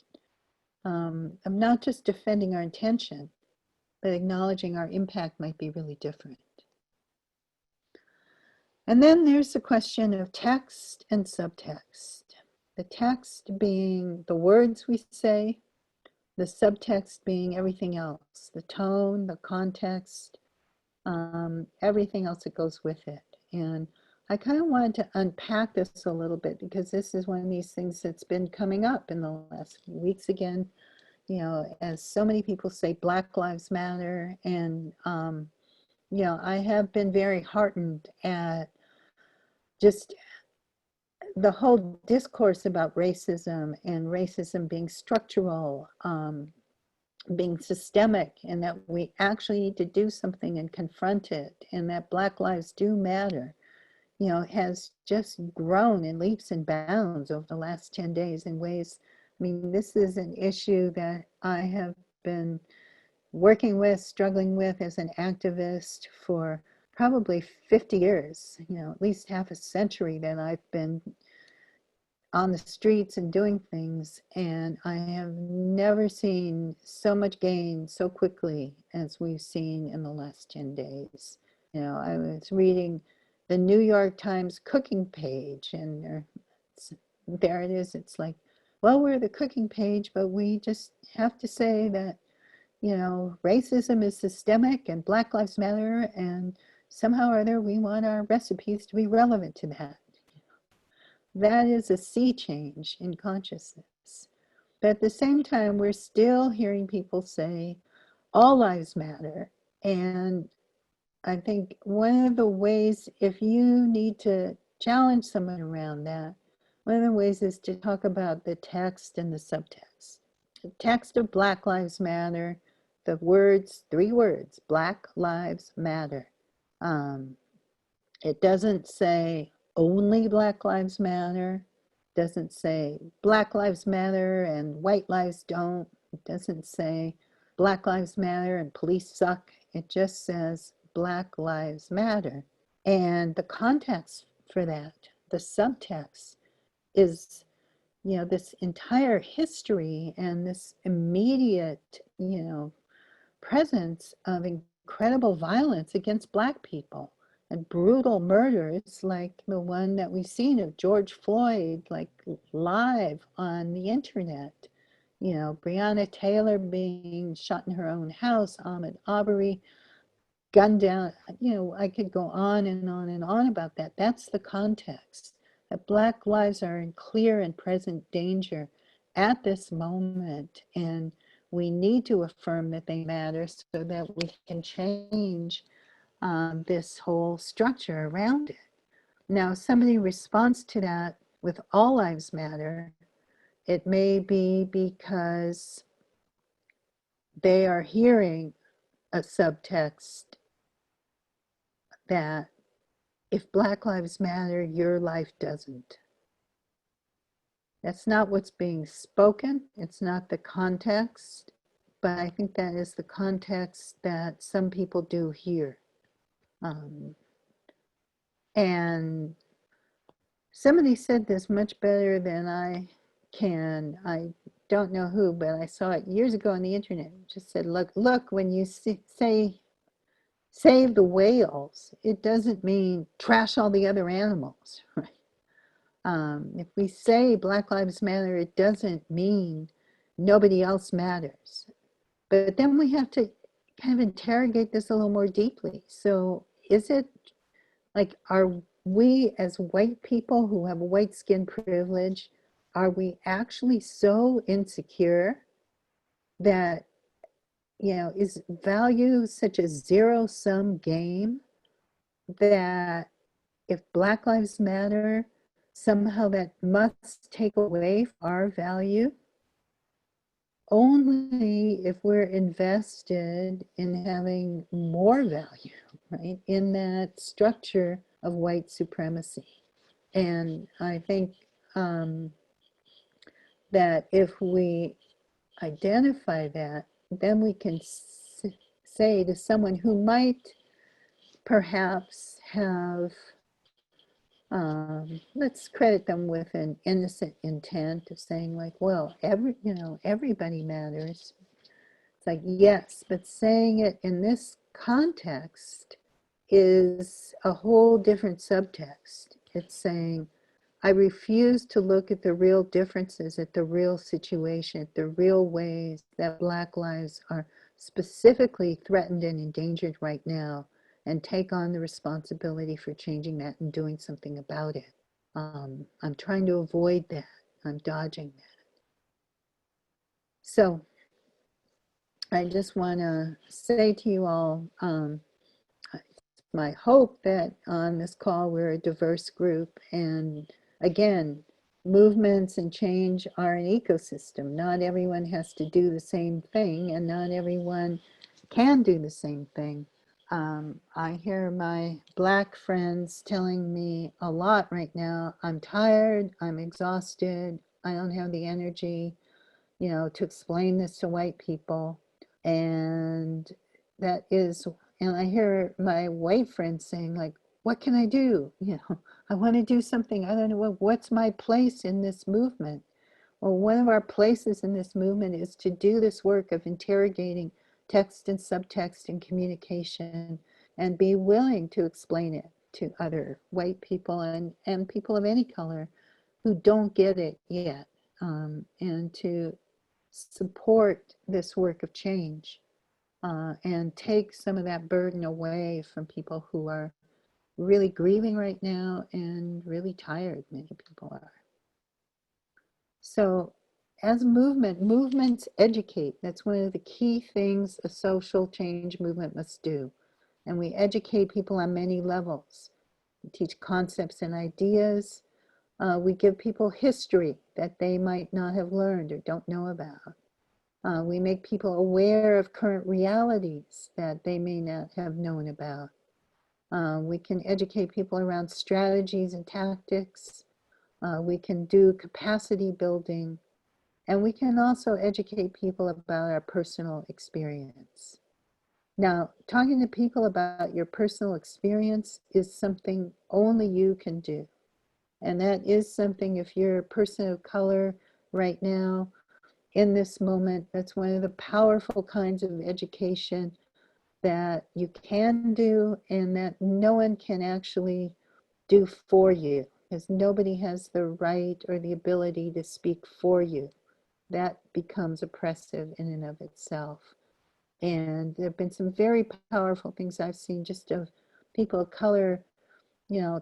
Speaker 1: I'm not just defending our intention, but acknowledging our impact might be really different. And then there's the question of text and subtext. The text being the words we say, the subtext being everything else, the tone, the context, everything else that goes with it. And I kind of wanted to unpack this a little bit because this is one of these things that's been coming up in the last few weeks again. As so many people say, Black Lives Matter. And, I have been very heartened at just the whole discourse about racism and racism being structural, being systemic, and that we actually need to do something and confront it, and that Black lives do matter, has just grown in leaps and bounds over the last 10 days in ways. I mean, this is an issue that I have been working with, struggling with as an activist for probably 50 years, at least half a century that I've been on the streets and doing things, and I have never seen so much gain so quickly as we've seen in the last 10 days. I was reading the New York Times cooking page, and there it is. It's like, well, we're the cooking page, but we just have to say that, racism is systemic and Black Lives Matter, and somehow or other we want our recipes to be relevant to that. That is a sea change in consciousness. But at the same time, we're still hearing people say all lives matter. And I think one of the ways, if you need to challenge someone around that, one of the ways is to talk about the text and the subtext. The text of Black Lives Matter, the words, 3 words, Black Lives Matter. It doesn't say only Black Lives Matter. It doesn't say Black Lives Matter and white lives don't. It doesn't say Black Lives Matter and police suck. It just says Black Lives Matter. And the context for that, the subtext, is this entire history and this immediate presence of incredible violence against Black people and brutal murders like the one that we've seen of George Floyd, like live on the internet. Breonna Taylor being shot in her own house, Ahmaud Arbery gunned down. I could go on and on and on about that. That's the context. That Black lives are in clear and present danger at this moment, and we need to affirm that they matter so that we can change this whole structure around it. Now, somebody responds to that with all lives matter. It may be because they are hearing a subtext that if Black lives matter, your life doesn't. That's not what's being spoken. It's not the context, but I think that is the context that some people do hear. And somebody said this much better than I can. I don't know who, but I saw it years ago on the internet. It just said, look, when you say save the whales, it doesn't mean trash all the other animals, right? If we say Black Lives Matter, it doesn't mean nobody else matters. But then we have to kind of interrogate this a little more deeply. So is it like, are we as white people who have white skin privilege, are we actually so insecure that, is value such a zero-sum game that if Black Lives Matter, somehow that must take away our value? Only if we're invested in having more value, right, in that structure of white supremacy. And I think that if we identify that, then we can say to someone who might perhaps have, let's credit them with an innocent intent of saying like, well, everybody matters. It's like, yes, but saying it in this context is a whole different subtext. It's saying, I refuse to look at the real differences, at the real situation, at the real ways that Black lives are specifically threatened and endangered right now, and take on the responsibility for changing that and doing something about it. I'm trying to avoid that. I'm dodging that. So I just want to say to you all, my hope that on this call we're a diverse group, and again, movements and change are an ecosystem. Not everyone has to do the same thing, and not everyone can do the same thing. I hear my Black friends telling me a lot right now, I'm tired, I'm exhausted, I don't have the energy, to explain this to white people. And that is, and I hear my white friends saying like, what can I do? I want to do something. I don't know what's my place in this movement. Well, one of our places in this movement is to do this work of interrogating text and subtext and communication and be willing to explain it to other white people and people of any color who don't get it yet, and to support this work of change, and take some of that burden away from people who are really grieving right now and really tired. Many people are. So as movements educate. That's one of the key things a social change movement must do. And we educate people on many levels. We teach concepts and ideas. We give people history that they might not have learned or don't know about. We make people aware of current realities that they may not have known about. We can educate people around strategies and tactics. We can do capacity building. And we can also educate people about our personal experience. Now, talking to people about your personal experience is something only you can do. And that is something, if you're a person of color right now, in this moment, that's one of the powerful kinds of education that you can do and that no one can actually do for you, because nobody has the right or the ability to speak for you. That becomes oppressive in and of itself. And there have been some very powerful things I've seen just of people of color,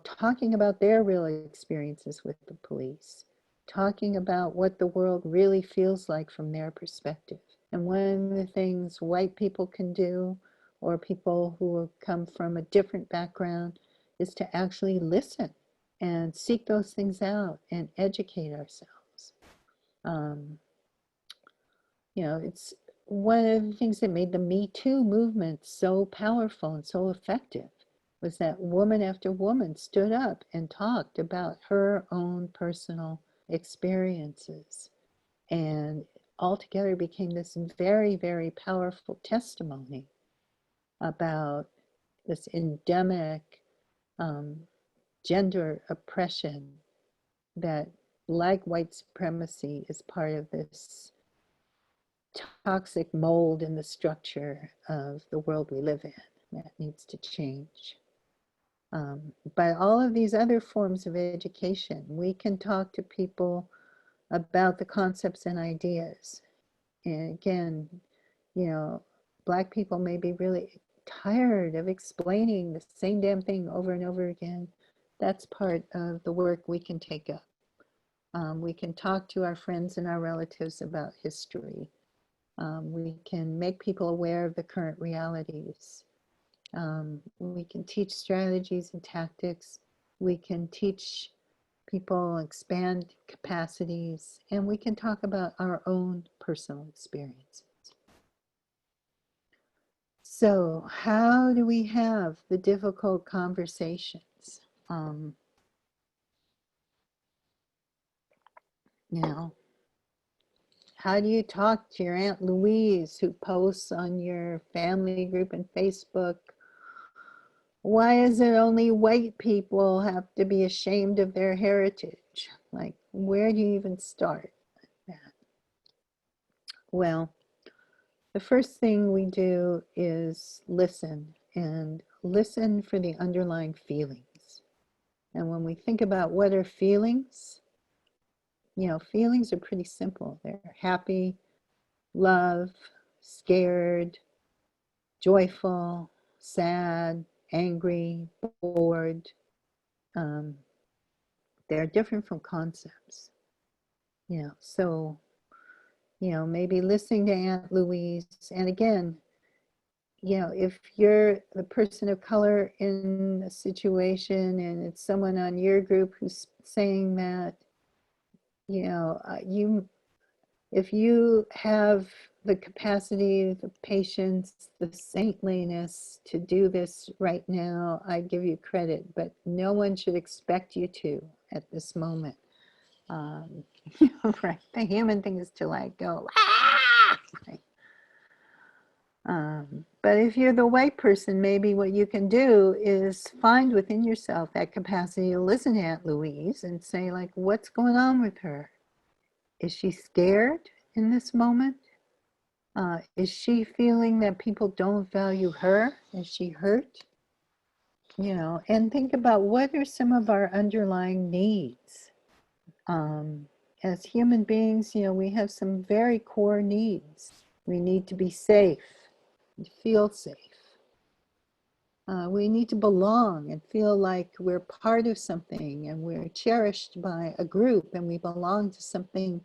Speaker 1: talking about their real experiences with the police, talking about what the world really feels like from their perspective. And one of the things white people can do, or people who come from a different background, is to actually listen and seek those things out and educate ourselves. It's one of the things that made the Me Too movement so powerful and so effective, was that woman after woman stood up and talked about her own personal experiences, and altogether became this very, very powerful testimony about this endemic gender oppression that, like white supremacy, is part of this toxic mold in the structure of the world we live in that needs to change. By all of these other forms of education, we can talk to people about the concepts and ideas. And again, Black people may be really tired of explaining the same damn thing over and over again. That's part of the work we can take up. We can talk to our friends and our relatives about history. We can make people aware of the current realities. We can teach strategies and tactics. We can teach people, expand capacities, and we can talk about our own personal experiences. So, how do we have the difficult conversations? How do you talk to your Aunt Louise who posts on your family group and Facebook, why is it only white people have to be ashamed of their heritage? Like, where do you even start with that? Well, the first thing we do is listen, and listen for the underlying feelings. And when we think about what are feelings, feelings are pretty simple. They're happy, love, scared, joyful, sad, angry, bored. They're different from concepts. So, maybe listening to Aunt Louise, and again, if you're the person of color in a situation and it's someone on your group who's saying that, if you have the capacity, the patience, the saintliness to do this right now, I give you credit, but no one should expect you to at this moment. Right? The human thing is to go, right? But if you're the white person, maybe what you can do is find within yourself that capacity to listen to Aunt Louise and say, like, what's going on with her? Is she scared in this moment? Is she feeling that people don't value her? Is she hurt? And think about what are some of our underlying needs. Um, as human beings, we have some very core needs. We need to be safe, feel safe. We need to belong and feel like we're part of something and we're cherished by a group and we belong to something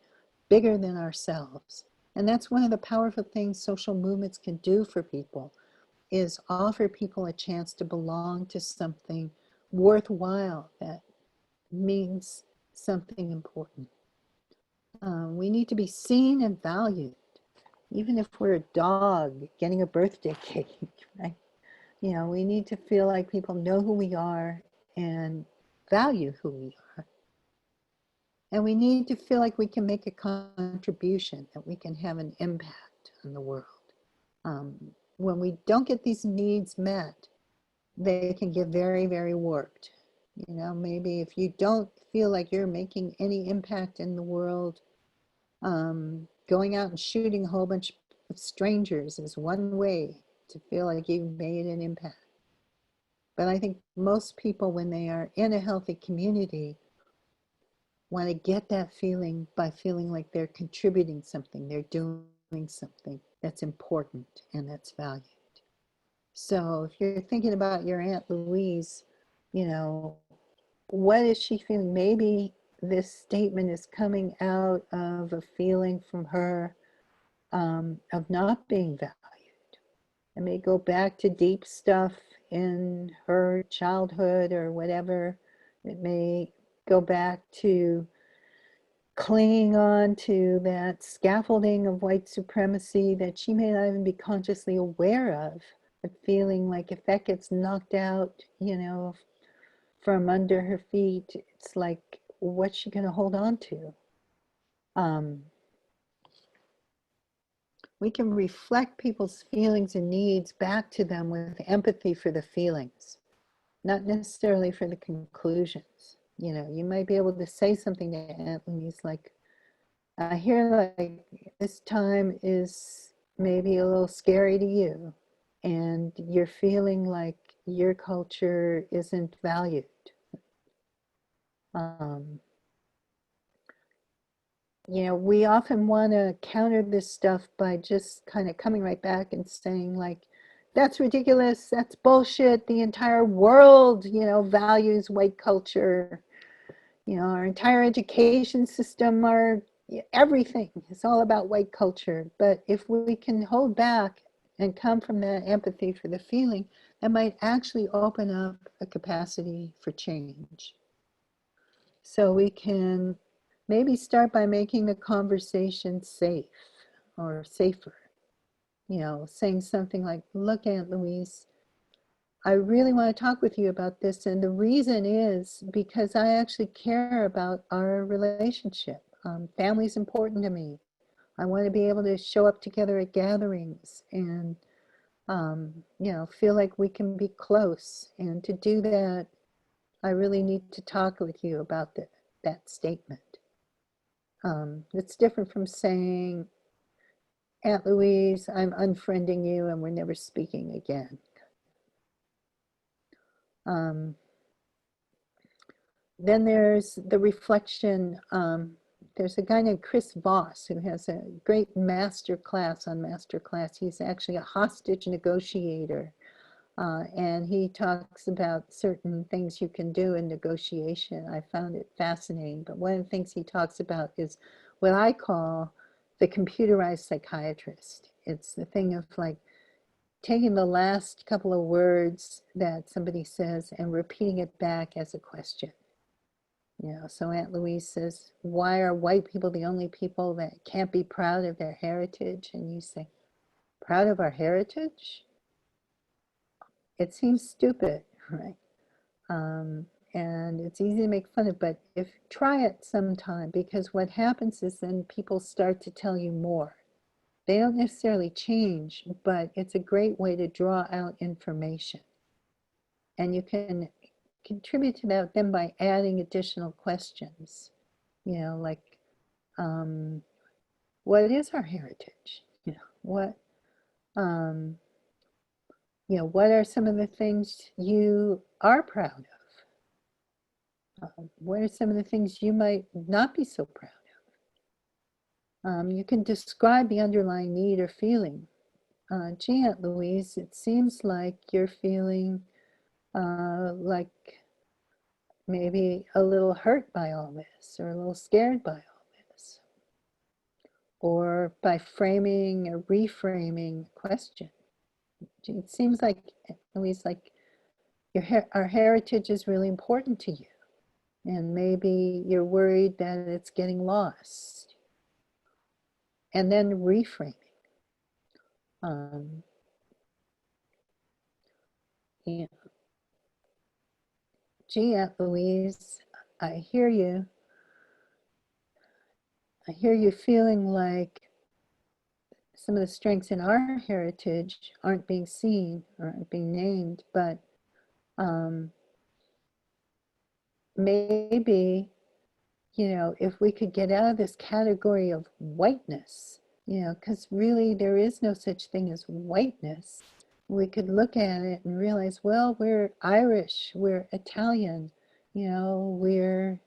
Speaker 1: bigger than ourselves. And that's one of the powerful things social movements can do for people, is offer people a chance to belong to something worthwhile that means something important. We need to be seen and valued, even if we're a dog getting a birthday cake, right? We need to feel like people know who we are and value who we are. And we need to feel like we can make a contribution, that we can have an impact on the world. When we don't get these needs met, they can get very, very warped. Maybe if you don't feel like you're making any impact in the world, going out and shooting a whole bunch of strangers is one way to feel like you've made an impact. But I think most people, when they are in a healthy community, want to get that feeling by feeling like they're contributing something, they're doing something that's important and that's valued. So if you're thinking about your Aunt Louise, what is she feeling? Maybe this statement is coming out of a feeling from her of not being valued. It may go back to deep stuff in her childhood or whatever. It may go back to clinging on to that scaffolding of white supremacy that she may not even be consciously aware of, but feeling like if that gets knocked out, from under her feet, it's like, what's she going to hold on to? We can reflect people's feelings and needs back to them with empathy for the feelings, not necessarily for the conclusions. You might be able to say something to Aunt Louise like, I hear like this time is maybe a little scary to you, and you're feeling like your culture isn't valued. We often want to counter this stuff by just kind of coming right back and saying like, that's ridiculous, that's bullshit, the entire world, values white culture, our entire education system, everything is all about white culture. But if we can hold back and come from that empathy for the feeling, that might actually open up a capacity for change. So we can maybe start by making the conversation safe or safer. Saying something like, look, Aunt Louise, I really want to talk with you about this. And the reason is because I actually care about our relationship. Family's important to me. I want to be able to show up together at gatherings and, feel like we can be close. And to do that, I really need to talk with you about that statement. It's different from saying, Aunt Louise, I'm unfriending you and we're never speaking again. Then there's the reflection. There's a guy named Chris Voss who has a great master class on masterclass. He's actually a hostage negotiator. And he talks about certain things you can do in negotiation. I found it fascinating. But one of the things he talks about is what I call the computerized psychiatrist. It's the thing of like taking the last couple of words that somebody says and repeating it back as a question. So Aunt Louise says, why are white people the only people that can't be proud of their heritage? And you say, proud of our heritage? It seems stupid, right? And it's easy to make fun of, but try it sometime, because what happens is then people start to tell you more. They don't necessarily change, but it's a great way to draw out information. And you can contribute to that then by adding additional questions, like, um, what is our heritage? Um, what are some of the things you are proud of? What are some of the things you might not be so proud of? You can describe the underlying need or feeling. Gee, Aunt Louise, it seems like you're feeling like maybe a little hurt by all this, or a little scared by all this, or by framing or reframing a question. It seems like, Louise, like our heritage is really important to you, and maybe you're worried that it's getting lost. And then reframing. Yeah. Gee, Aunt Louise, I hear you. I hear you feeling like some of the strengths in our heritage aren't being seen or aren't being named, but maybe, if we could get out of this category of whiteness, because really there is no such thing as whiteness. We could look at it and realize, well, we're Irish, we're Italian, we're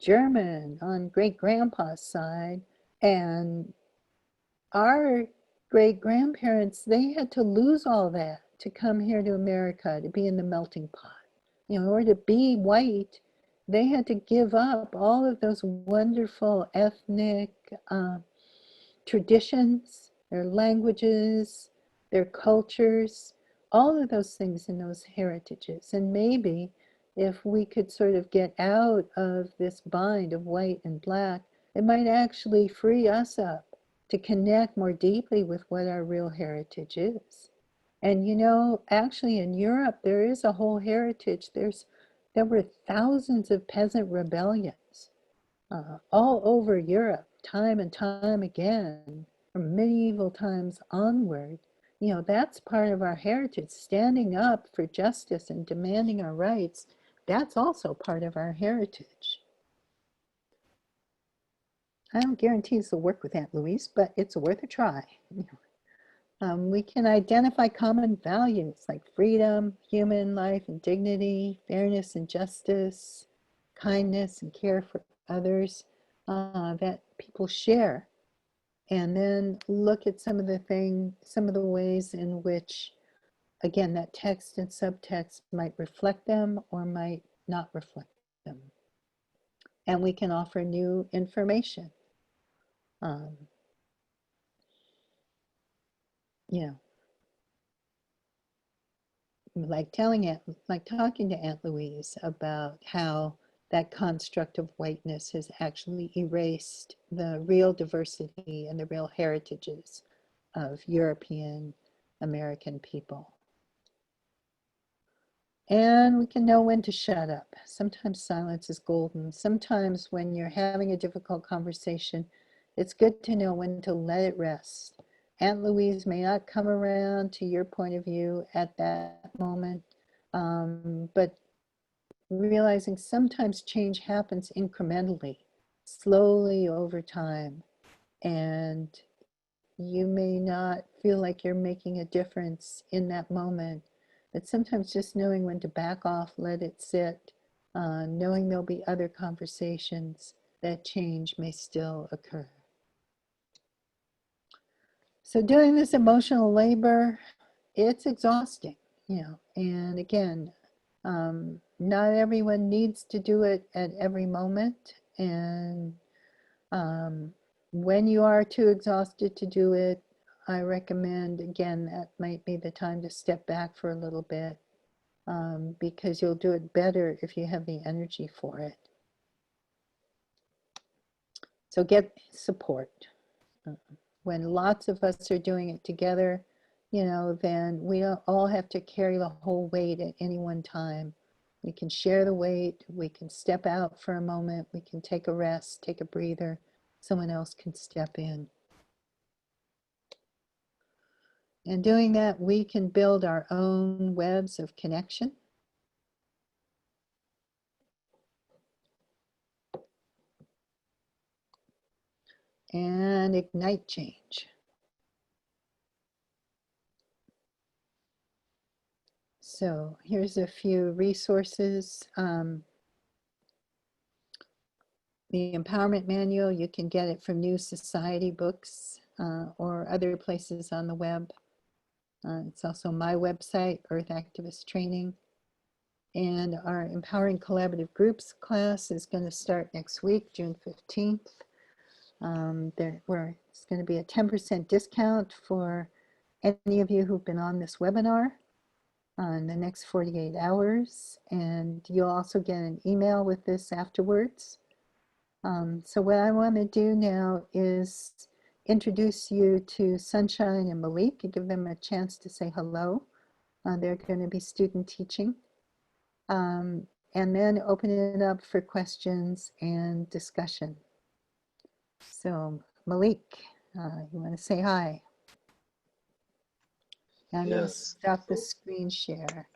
Speaker 1: German on great grandpa's side, and our great grandparents, they had to lose all that to come here to America to be in the melting pot. In order to be white, they had to give up all of those wonderful ethnic traditions, their languages, their cultures, all of those things in those heritages. And maybe if we could sort of get out of this bind of white and black, it might actually free us up to connect more deeply with what our real heritage is. And actually in Europe, there is a whole heritage. There were thousands of peasant rebellions all over Europe, time and time again, from medieval times onward. That's part of our heritage. Standing up for justice and demanding our rights, that's also part of our heritage. I don't guarantee this will work with Aunt Louise, but it's worth a try. We can identify common values like freedom, human life and dignity, fairness and justice, kindness and care for others that people share. And then look at some of the ways in which, again, that text and subtext might reflect them or might not reflect them. And we can offer new information. You know, like talking to Aunt Louise about how that construct of whiteness has actually erased the real diversity and the real heritages of European American people. And we can know when to shut up. Sometimes silence is golden. Sometimes when you're having a difficult conversation, it's good to know when to let it rest. Aunt Louise may not come around to your point of view at that moment, but realizing sometimes change happens incrementally, slowly over time, and you may not feel like you're making a difference in that moment, but sometimes just knowing when to back off, let it sit, knowing there'll be other conversations, that change may still occur. So doing this emotional labor, it's exhausting, and again, not everyone needs to do it at every moment, and when you are too exhausted to do it, I recommend, again, that might be the time to step back for a little bit, because you'll do it better if you have the energy for it. So get support. When lots of us are doing it together, then we don't all have to carry the whole weight at any one time. We can share the weight, we can step out for a moment, we can take a rest, take a breather, someone else can step in. And doing that, we can build our own webs of connection. And ignite change. So here's a few resources. The Empowerment Manual, you can get it from New Society Books or other places on the web. It's also my website, Earth Activist Training. And our Empowering Collaborative Groups class is going to start next week, June 15th. It's going to be a 10% discount for any of you who've been on this webinar in the next 48 hours. And you'll also get an email with this afterwards. So what I want to do now is introduce you to Sunshine and Malik and give them a chance to say hello. They're going to be student teaching. And then open it up for questions and discussion. So Malik, you want to say hi? I'm going to stop the screen share.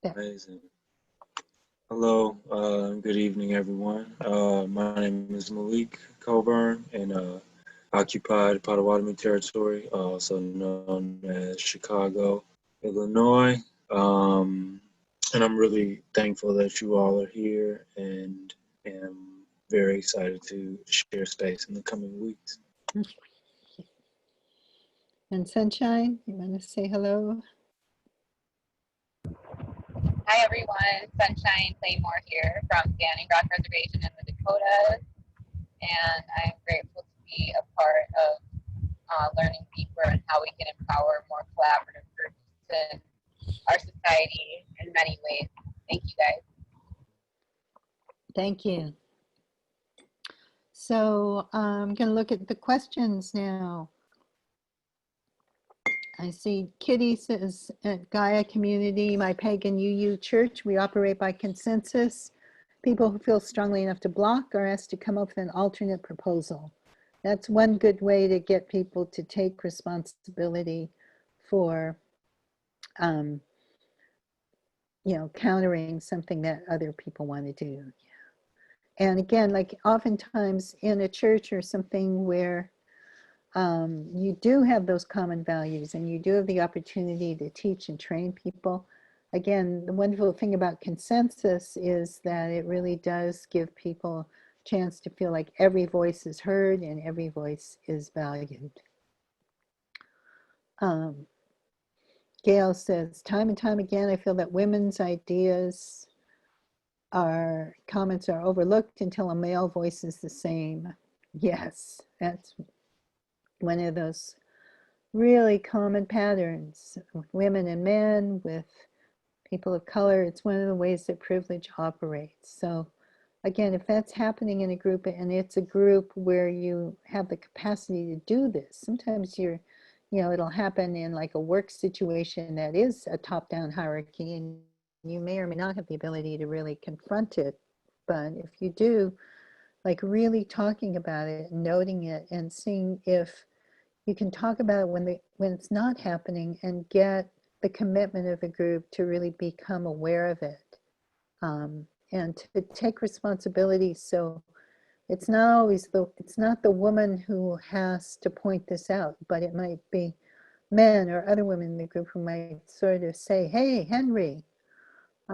Speaker 1: There.
Speaker 2: Amazing. Hello, good evening, everyone. My name is Malik Coburn in occupied Potawatomi territory, also known as Chicago, Illinois. And I'm really thankful that you all are here and am very excited to share space in the coming weeks.
Speaker 1: And Sunshine, you want to say hello?
Speaker 3: Hi everyone, Sunshine Claymore here from Standing Rock Reservation in the Dakotas, and I'm grateful to be a part of learning deeper on how we can empower more collaborative groups in our society in many ways. Thank you guys.
Speaker 1: Thank you. So I'm going to look at the questions now. I see Kitty says, at Gaia Community, my pagan UU church, we operate by consensus. People who feel strongly enough to block are asked to come up with an alternate proposal. That's one good way to get people to take responsibility for, countering something that other people want to do. Yeah. And again, like oftentimes in a church or something where you do have those common values and you do have the opportunity to teach and train people. Again, the wonderful thing about consensus is that it really does give people a chance to feel like every voice is heard and every voice is valued. Gail says, time and time again, I feel that women's ideas comments are overlooked until a male voice is the same. Yes, that's one of those really common patterns with women and men, with people of color. It's one of the ways that privilege operates. So again, if that's happening in a group and it's a group where you have the capacity to do this, sometimes it'll happen in like a work situation that is a top-down hierarchy and you may or may not have the ability to really confront it. But if you do, like really talking about it, noting it, and seeing if you can talk about it when it's not happening and get the commitment of the group to really become aware of it and to take responsibility. So it's not the woman who has to point this out, but it might be men or other women in the group who might sort of say, hey, Henry, I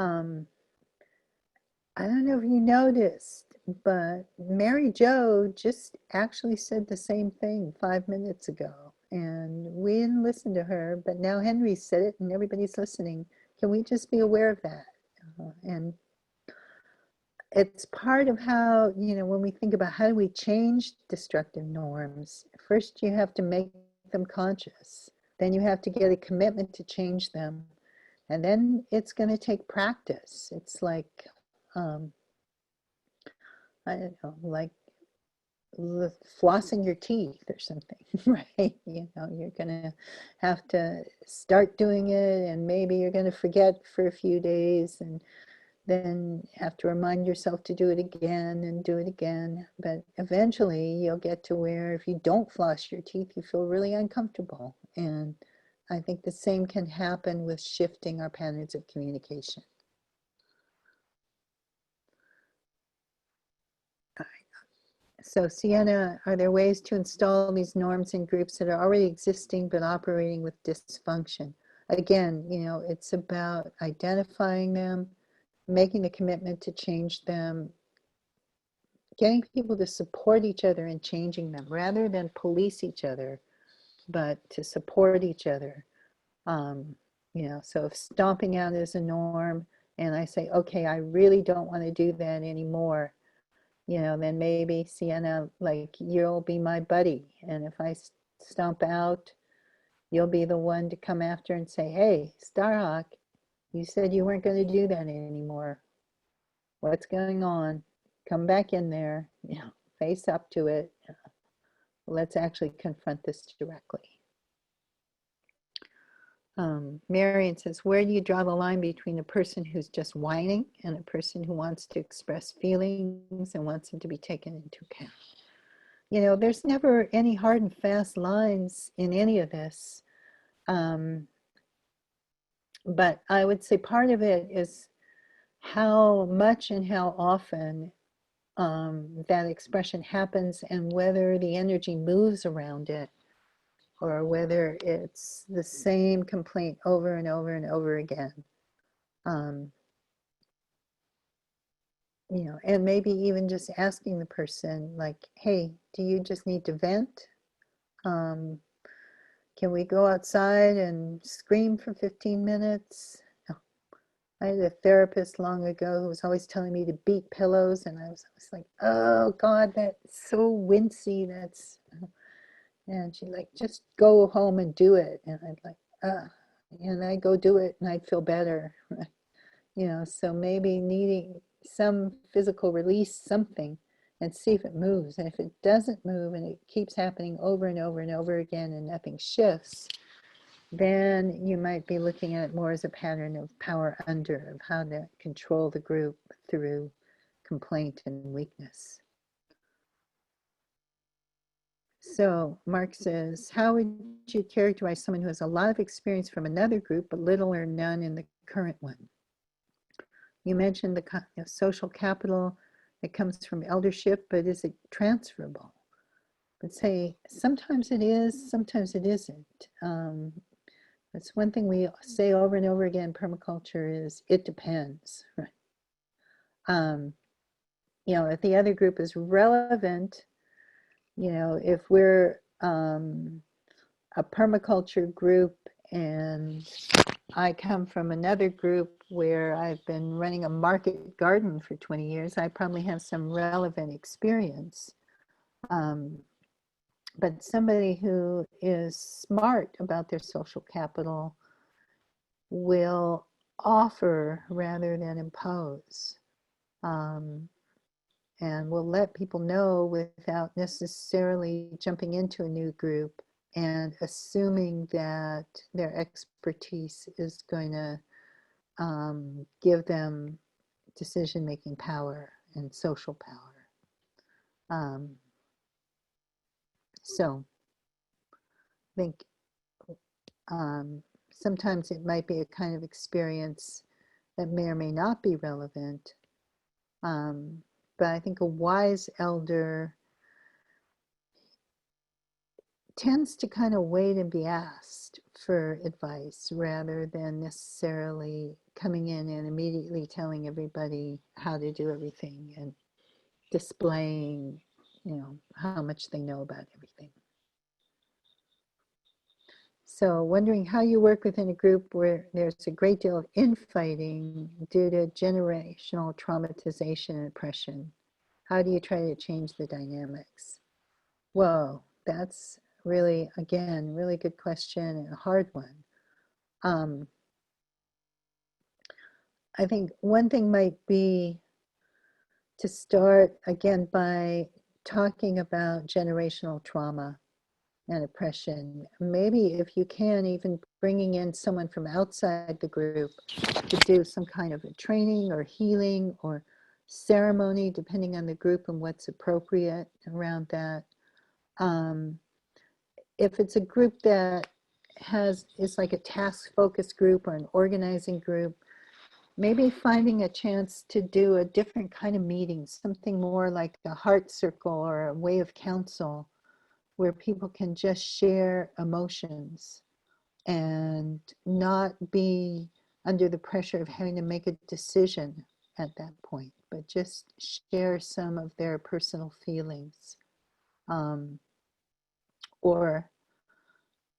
Speaker 1: don't know if you noticed, but Mary Jo just actually said the same thing 5 minutes ago. And we didn't listen to her, but now Henry said it and everybody's listening. Can we just be aware of that? And it's part of how, when we think about how do we change destructive norms, first you have to make them conscious. Then you have to get a commitment to change them. And then it's going to take practice. It's like, I don't know, like flossing your teeth or something, right? You're gonna have to start doing it and maybe you're gonna forget for a few days and then have to remind yourself to do it again and do it again. But eventually you'll get to where if you don't floss your teeth, you feel really uncomfortable. And I think the same can happen with shifting our patterns of communication. So Sienna, are there ways to install these norms in groups that are already existing but operating with dysfunction? Again, you know, it's about identifying them, making the commitment to change them, getting people to support each other in changing them rather than police each other, but to support each other. You know, so if stomping out is a norm and I say, okay, I really don't want to do that anymore, you know, then maybe Sienna, like, you'll be my buddy. And if I stomp out, you'll be the one to come after and say, hey, Starhawk, you said you weren't going to do that anymore. What's going on? Come back in there, you know, face up to it. Let's actually confront this directly. Marion says, where do you draw the line between a person who's just whining and a person who wants to express feelings and wants them to be taken into account? You know, there's never any hard and fast lines in any of this. But I would say part of it is how much and how often that expression happens and whether the energy moves around it, or whether it's the same complaint over and over and over again. You know, and maybe even just asking the person, like, hey, do you just need to vent? Can we go outside and scream for 15 minutes? I had a therapist long ago who was always telling me to beat pillows, and I was like, oh God, that's so wincy. That's, and she'd like, just go home and do it. And I'd like, and I'd go do it and I'd feel better. You know, so maybe needing some physical release, something, and see if it moves. And if it doesn't move and it keeps happening over and over and over again and nothing shifts, then you might be looking at it more as a pattern of power under, of how to control the group through complaint and weakness. So Mark says, how would you characterize someone who has a lot of experience from another group, but little or none in the current one? You mentioned the social capital that comes from eldership, but is it transferable? But say, sometimes it is, sometimes it isn't. That's one thing we say over and over again, permaculture is, it depends, right? You know, if the other group is relevant, you know, if we're a permaculture group and I come from another group where I've been running a market garden for 20 years, I probably have some relevant experience. But somebody who is smart about their social capital will offer rather than impose, and will let people know without necessarily jumping into a new group and assuming that their expertise is going to give them decision-making power and social power. So I think sometimes it might be a kind of experience that may or may not be relevant. But I think a wise elder tends to kind of wait and be asked for advice rather than necessarily coming in and immediately telling everybody how to do everything and displaying, you know, how much they know about everything. So wondering how you work within a group where there's a great deal of infighting due to generational traumatization and oppression. How do you try to change the dynamics? Whoa, that's really, again, really good question and a hard one. I think one thing might be to start again by talking about generational trauma and oppression. Maybe if you can, even bringing in someone from outside the group to do some kind of a training or healing or ceremony, depending on the group and what's appropriate around that. If it's a group that is like a task focused group or an organizing group, maybe finding a chance to do a different kind of meeting, something more like a heart circle or a way of counsel, where people can just share emotions and not be under the pressure of having to make a decision at that point, but just share some of their personal feelings. Or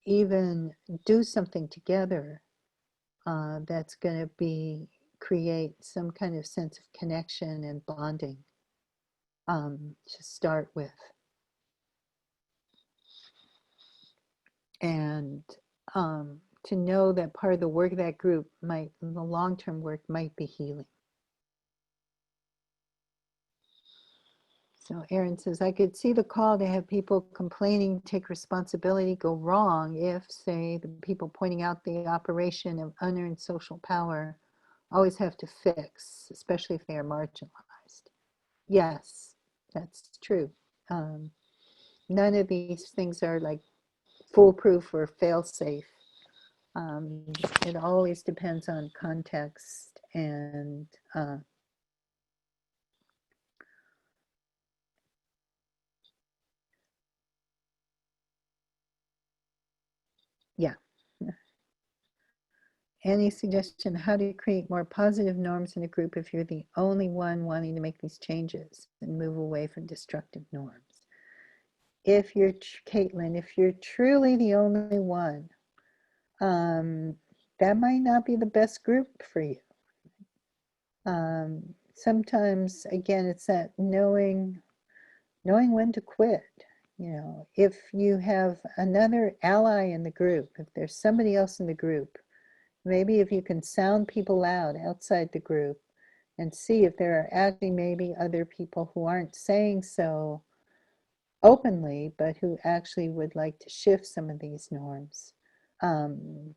Speaker 1: even do something together that's going to create some kind of sense of connection and bonding to start with. And to know that part of the work of that group the long-term work might be healing. So Aaron says, I could see the call to have people complaining, take responsibility, go wrong if, say, the people pointing out the operation of unearned social power always have to fix, especially if they are marginalized. Yes, that's true. None of these things are like foolproof or fail-safe. It always depends on context and yeah. Any suggestion how to create more positive norms in a group if you're the only one wanting to make these changes and move away from destructive norms? If you're, Caitlin, if you're truly the only one, that might not be the best group for you. Sometimes, again, it's that knowing when to quit. You know, if you have another ally in the group, if there's somebody else in the group, maybe if you can sound people out outside the group and see if there are actually maybe other people who aren't saying so openly, but who actually would like to shift some of these norms,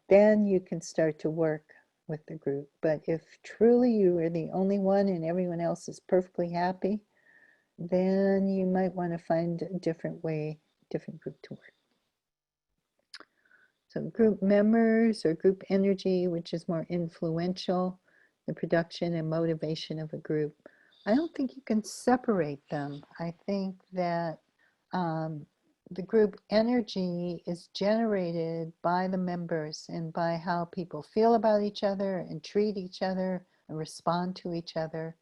Speaker 1: then you can start to work with the group. But if truly you are the only one and everyone else is perfectly happy, then you might want to find a different group to work. So group members or group energy, which is more influential, the production and motivation of a group. I don't think you can separate them. I think that the group energy is generated by the members and by how people feel about each other and treat each other and respond to each other.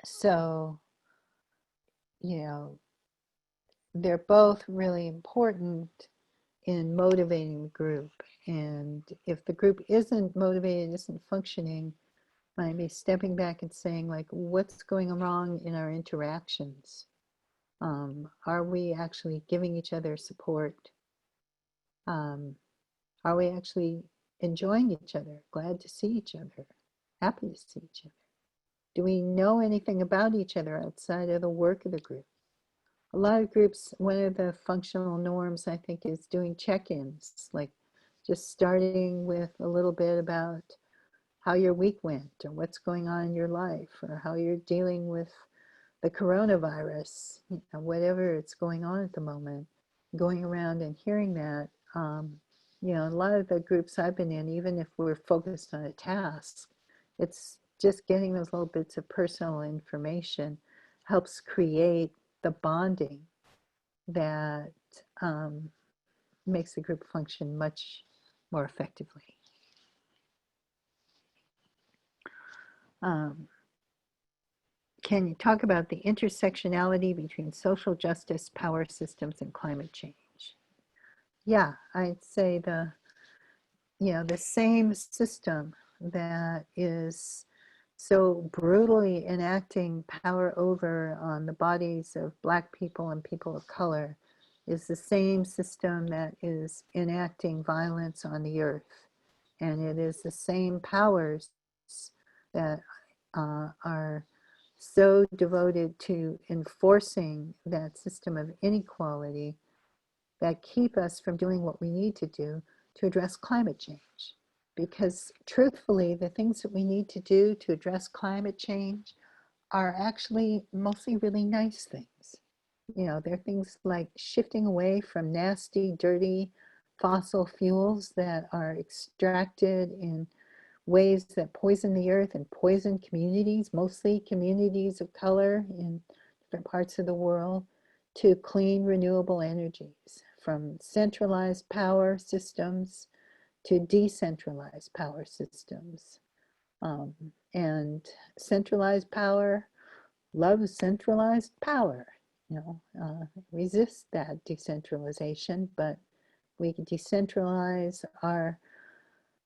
Speaker 1: So, you know, they're both really important in motivating the group. And if the group isn't motivated, isn't functioning, might be stepping back and saying, like, what's going wrong in our interactions? Are we actually giving each other support? Are we actually enjoying each other, glad to see each other, happy to see each other? Do we know anything about each other outside of the work of the group? A lot of groups, one of the functional norms, I think, is doing check-ins, like just starting with a little bit about how your week went or what's going on in your life or how you're dealing with the coronavirus, you know, whatever it's going on at the moment, going around and hearing that. You know, a lot of the groups I've been in, even if we're focused on a task, it's just getting those little bits of personal information helps create the bonding that makes the group function much more effectively. Can you talk about the intersectionality between social justice, power systems, and climate change? Yeah, I'd say the same system that is so brutally enacting power over on the bodies of Black people and people of color is the same system that is enacting violence on the earth. And it is the same powers that are so devoted to enforcing that system of inequality that keep us from doing what we need to do to address climate change. Because truthfully, the things that we need to do to address climate change are actually mostly really nice things. You know, they're things like shifting away from nasty, dirty fossil fuels that are extracted in ways that poison the earth and poison communities, mostly communities of color in different parts of the world, to clean, renewable energies, from centralized power systems to decentralized power systems. Um, and centralized power loves centralized power. You know, resist that decentralization, but we can decentralize our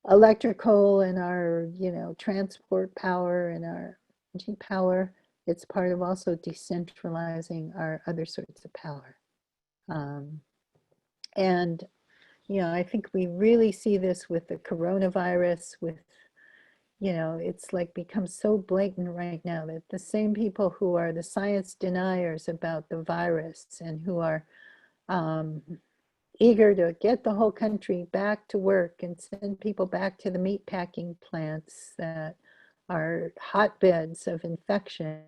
Speaker 1: electrical and our, you know, transport power and our energy power. It's part of also decentralizing our other sorts of power. Um, and, you know, I think we really see this with the coronavirus, with, you know, it's like become so blatant right now that the same people who are the science deniers about the virus and who are um, eager to get the whole country back to work and send people back to the meatpacking plants that are hotbeds of infection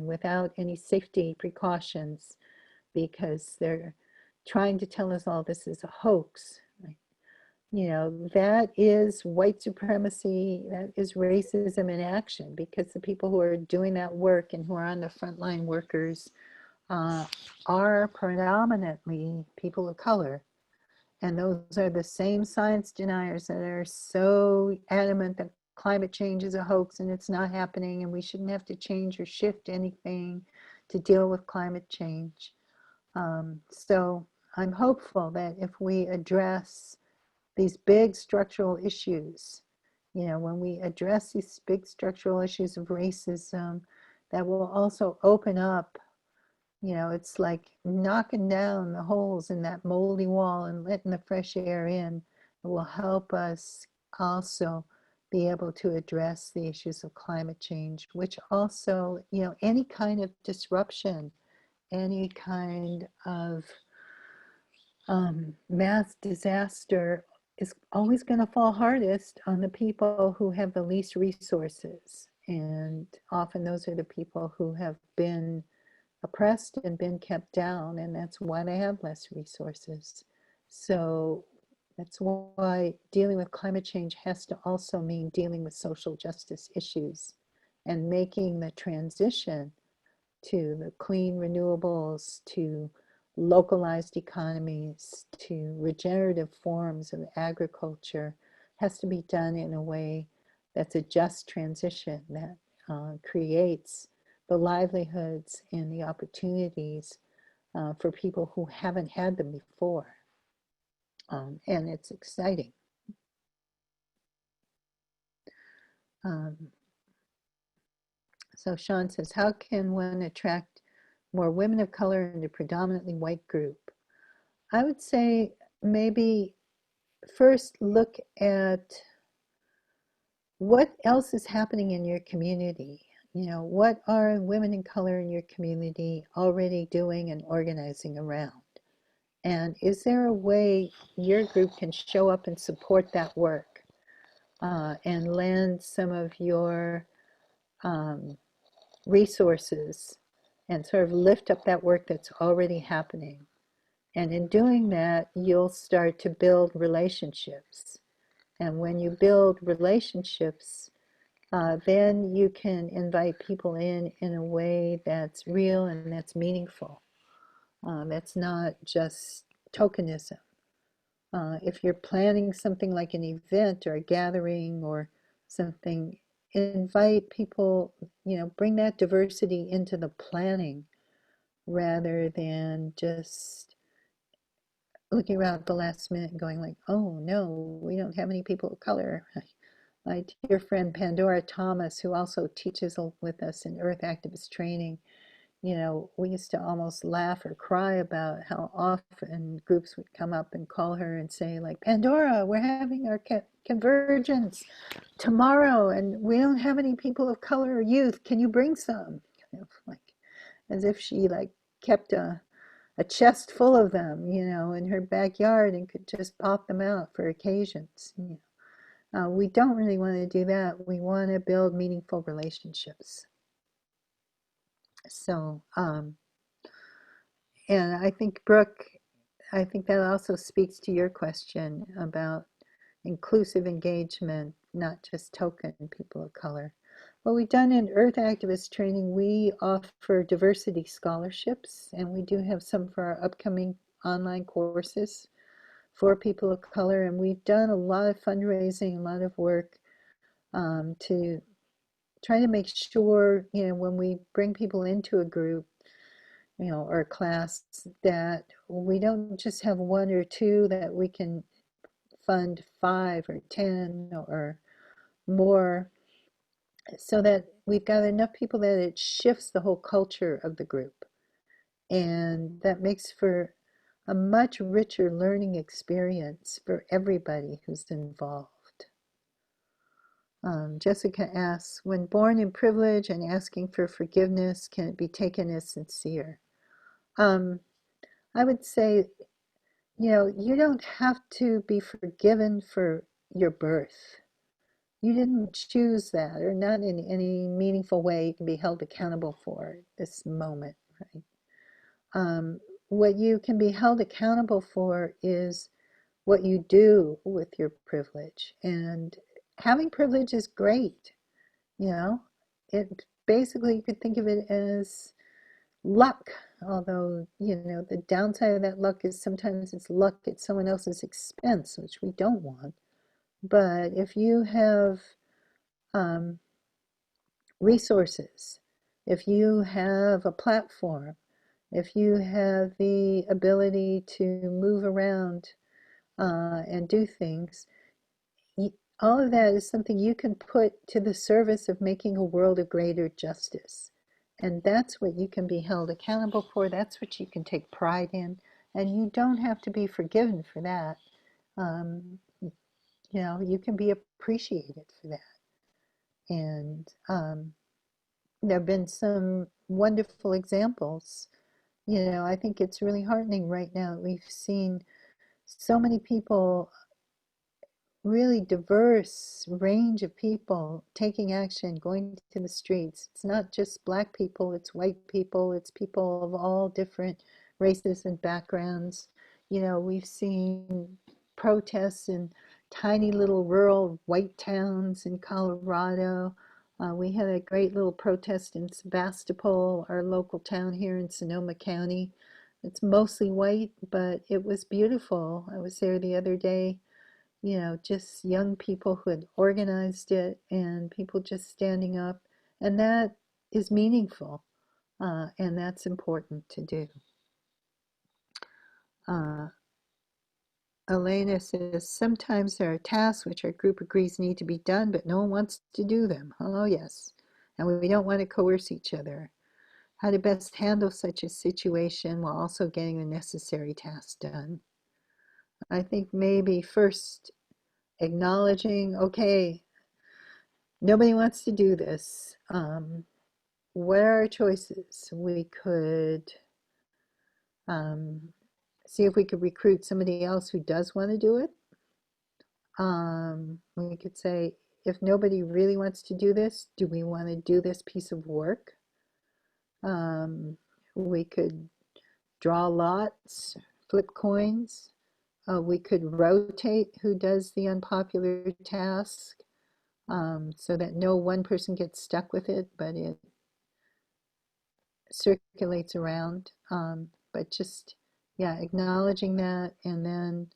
Speaker 1: without any safety precautions because they're trying to tell us all this is a hoax. You know, that is white supremacy, that is racism in action, because the people who are doing that work and who are on the frontline workers are predominantly people of color. And those are the same science deniers that are so adamant that climate change is a hoax and it's not happening and we shouldn't have to change or shift anything to deal with climate change. So I'm hopeful that if we address these big structural issues, you know, when we address these big structural issues of racism, that will also open up, you know, it's like knocking down the holes in that moldy wall and letting the fresh air in. It will help us also be able to address the issues of climate change, which also, you know, any kind of disruption, any kind of mass disaster is always going to fall hardest on the people who have the least resources. And often those are the people who have been oppressed and been kept down, and that's why they have less resources. So that's why dealing with climate change has to also mean dealing with social justice issues and making the transition to the clean renewables, to localized economies, to regenerative forms of agriculture has to be done in a way that's a just transition that creates the livelihoods and the opportunities for people who haven't had them before. And it's exciting. So Sean says, how can one attract more women of color in a predominantly white group? I would say maybe first look at what else is happening in your community. You know, what are women of color in your community already doing and organizing around? And is there a way your group can show up and support that work and lend some of your resources and sort of lift up that work that's already happening? And in doing that, you'll start to build relationships. And when you build relationships, then you can invite people in a way that's real and that's meaningful. That's not just tokenism. If you're planning something like an event or a gathering or something, invite people, you know, bring that diversity into the planning rather than just looking around at the last minute and going like, oh no, we don't have any people of color. My dear friend Pandora Thomas, who also teaches with us in Earth Activist Training, you know, we used to almost laugh or cry about how often groups would come up and call her and say like, Pandora, we're having our convergence tomorrow and we don't have any people of color or youth. Can you bring some? kind of like as if she like kept a chest full of them, in her backyard and could just pop them out for occasions. We don't really want to do that. We want to build meaningful relationships. So, and I think, Brooke, I think that also speaks to your question about inclusive engagement, not just token people of color. What we've done in Earth Activist Training, we offer diversity scholarships, and we do have some for our upcoming online courses for people of color. And we've done a lot of fundraising, a lot of work to try to make sure, when we bring people into a group, or a class, that we don't just have one or two, that we can fund 5 or 10 or more, so that we've got enough people that it shifts the whole culture of the group. And that makes for a much richer learning experience for everybody who's involved. Jessica asks, when born in privilege and asking for forgiveness, can it be taken as sincere? I would say, you don't have to be forgiven for your birth. You didn't choose that, or not in any meaningful way you can be held accountable for this moment, right? What you can be held accountable for is what you do with your privilege. And having privilege is great. It basically, you could think of it as luck, although, the downside of that luck is sometimes it's luck at someone else's expense, which we don't want. But if you have resources, if you have a platform, if you have the ability to move around and do things, all of that is something you can put to the service of making a world of greater justice. And that's what you can be held accountable for. That's what you can take pride in. And you don't have to be forgiven for that. You can be appreciated for that. And there have been some wonderful examples. I think it's really heartening right now. We've seen so many people, really diverse range of people taking action, going to the streets. It's not just Black people, it's white people, it's people of all different races and backgrounds. We've seen protests in tiny little rural white towns in Colorado. We had a great little protest in Sebastopol, our local town here in Sonoma County. It's mostly white, but it was beautiful. I was there the other day. Just young people who had organized it and people just standing up. And that is meaningful, and that's important to do. Elena says, sometimes there are tasks which our group agrees need to be done, but no one wants to do them. Oh, yes. And we don't want to coerce each other. How to best handle such a situation while also getting the necessary tasks done. I think maybe first acknowledging, okay, nobody wants to do this. What are our choices? We could see if we could recruit somebody else who does want to do it. We could say, if nobody really wants to do this, do we want to do this piece of work? We could draw lots, flip coins. We could rotate who does the unpopular task, so that no one person gets stuck with it, but it circulates around. But just, acknowledging that, and then,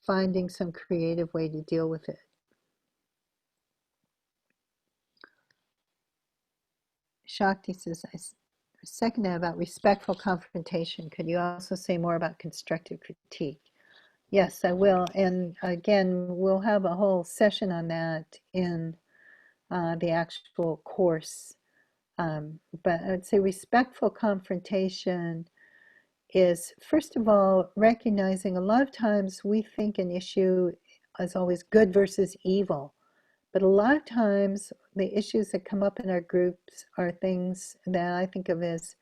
Speaker 1: finding some creative way to deal with it. Shakti says, I second that about respectful confrontation. Could you also say more about constructive critique? Yes, I will. And again, we'll have a whole session on that in the actual course. But I'd say respectful confrontation is, first of all, recognizing a lot of times we think an issue is always good versus evil. But a lot of times, the issues that come up in our groups are things that I think of as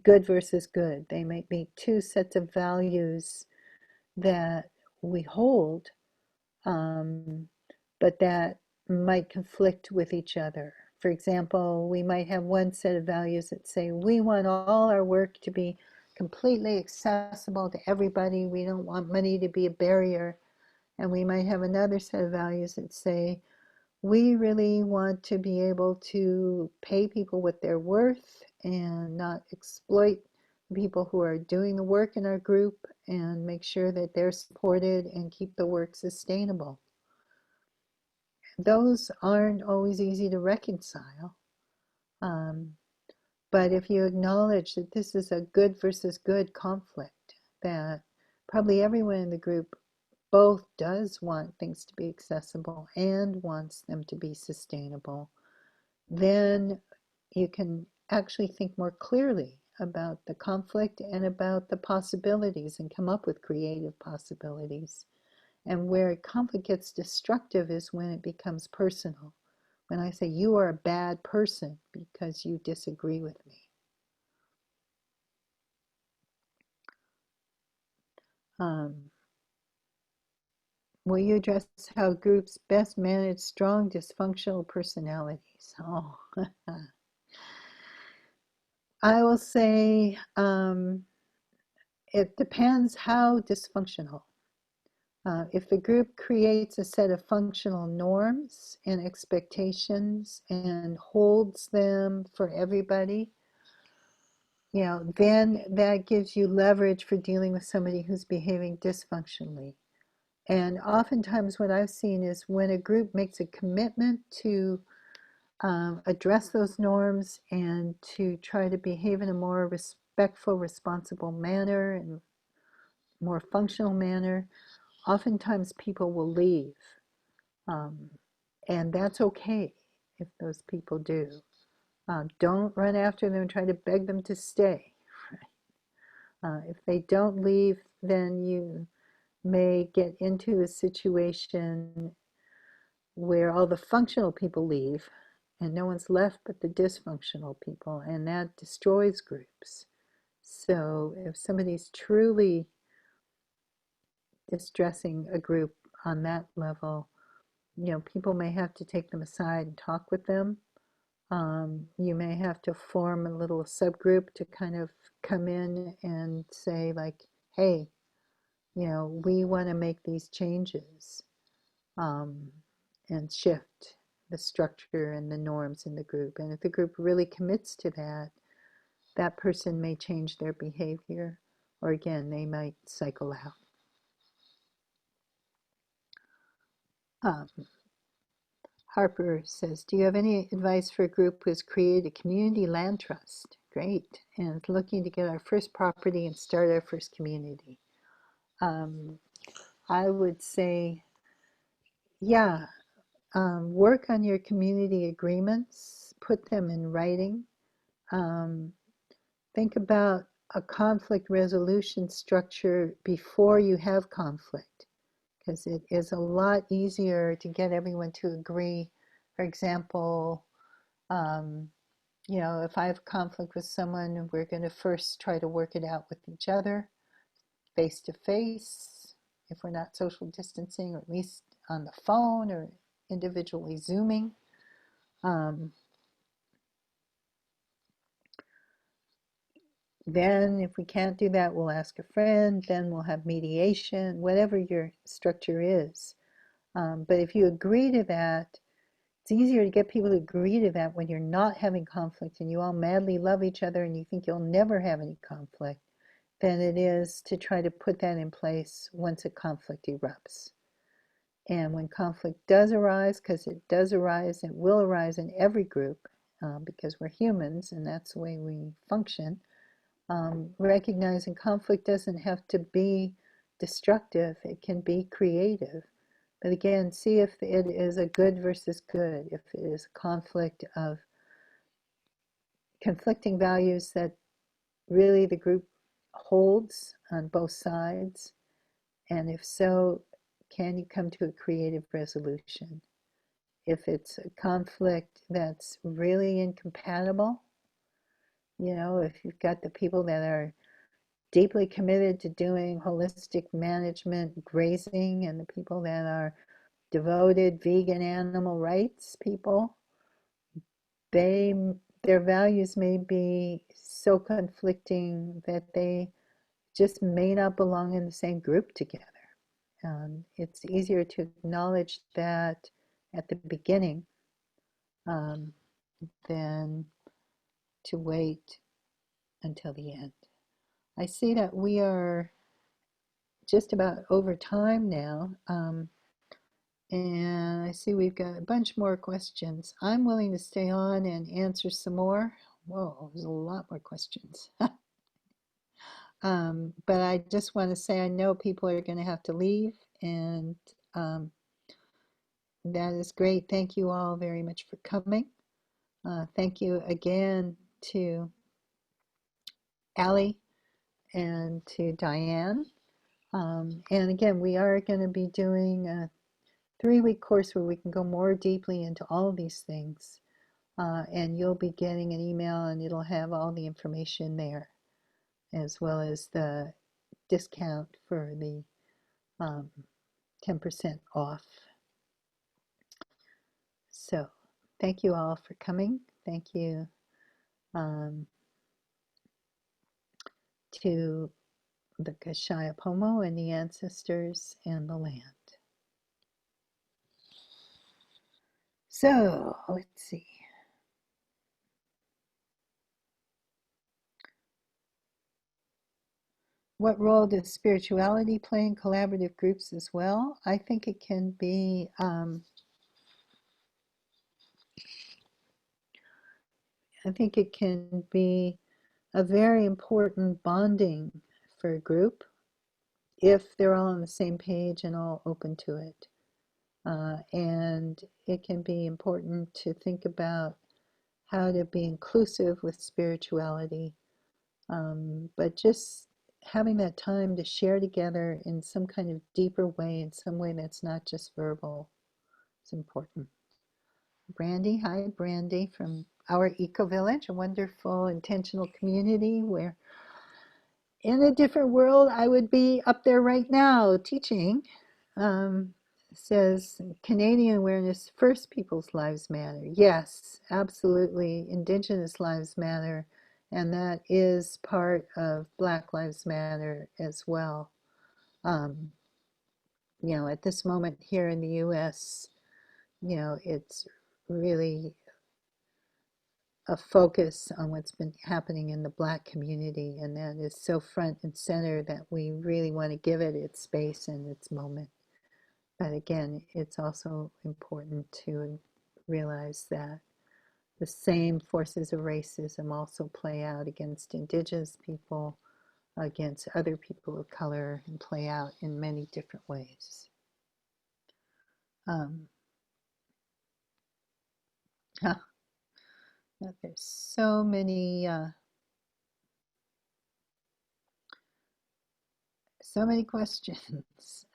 Speaker 1: good versus good. They might be two sets of values that we hold, but that might conflict with each other. For example, we might have one set of values that say we want all our work to be completely accessible to everybody. We don't want money to be a barrier. And we might have another set of values that say we really want to be able to pay people what they're worth and not exploit people who are doing the work in our group, and make sure that they're supported and keep the work sustainable. Those aren't always easy to reconcile. But if you acknowledge that this is a good versus good conflict, that probably everyone in the group both does want things to be accessible and wants them to be sustainable, then you can actually think more clearly about the conflict and about the possibilities and come up with creative possibilities. And where conflict gets destructive is when it becomes personal. When I say you are a bad person because you disagree with me. Will you address how groups best manage strong dysfunctional personalities? Oh, I will say it depends how dysfunctional. If the group creates a set of functional norms and expectations and holds them for everybody, then that gives you leverage for dealing with somebody who's behaving dysfunctionally. And oftentimes what I've seen is when a group makes a commitment to address those norms and to try to behave in a more respectful, responsible manner and more functional manner, oftentimes people will leave. And that's okay if those people do. Don't run after them and try to beg them to stay. If they don't leave, then you may get into a situation where all the functional people leave and no one's left but the dysfunctional people, and that destroys groups. So if somebody's truly distressing a group on that level, people may have to take them aside and talk with them. You may have to form a little subgroup to kind of come in and say like, hey, we want to make these changes, and shift the structure and the norms in the group. And if the group really commits to that, that person may change their behavior, or again, they might cycle out. Harper says, do you have any advice for a group who has created a community land trust? Great. And looking to get our first property and start our first community. I would say, yeah, work on your community agreements, put them in writing. Think about a conflict resolution structure before you have conflict, because it is a lot easier to get everyone to agree. For example, if I have conflict with someone, we're going to first try to work it out with each other, face to face, if we're not social distancing, or at least on the phone or individually Zooming. Then if we can't do that, we'll ask a friend, then we'll have mediation, whatever your structure is. But if you agree to that, it's easier to get people to agree to that when you're not having conflict and you all madly love each other and you think you'll never have any conflict, than it is to try to put that in place once a conflict erupts. And when conflict does arise, because it does arise, it will arise in every group, because we're humans and that's the way we function. Recognizing conflict doesn't have to be destructive, it can be creative. But again, see if it is a good versus good, if it is a conflict of conflicting values that really the group holds on both sides. And if so, can you come to a creative resolution? if it's a conflict that's really incompatible, if you've got the people that are deeply committed to doing holistic management grazing and the people that are devoted vegan animal rights people, their values may be so conflicting that they just may not belong in the same group together. It's easier to acknowledge that at the beginning um, than to wait until the end. I see that we are just about over time now, and I see we've got a bunch more questions. I'm willing to stay on and answer some more. Whoa, there's a lot more questions. But I just want to say I know people are going to have to leave, and that is great. Thank you all very much for coming. Thank you again to Allie and to Diane. And again, we are going to be doing a 3-week course where we can go more deeply into all of these things. And you'll be getting an email and it'll have all the information there, as well as the discount for the 10% off. So thank you all for coming. Thank you to the Kashaya Pomo and the ancestors and the land. So let's see. What role does spirituality play in collaborative groups as well? I think it can be a very important bonding for a group if they're all on the same page and all open to it. And it can be important to think about how to be inclusive with spirituality, but just having that time to share together in some kind of deeper way, in some way that's not just verbal, is important. Brandy, hi Brandy from our Eco Village, a wonderful intentional community where in a different world I would be up there right now teaching. Says Canadian awareness, First People's Lives Matter. Yes, absolutely. Indigenous lives matter. And that is part of Black Lives Matter as well. At this moment here in the US, it's really a focus on what's been happening in the Black community. And that is so front and center that we really want to give it its space and its moment. But again, it's also important to realize that the same forces of racism also play out against Indigenous people, against other people of color, and play out in many different ways. There's so many questions.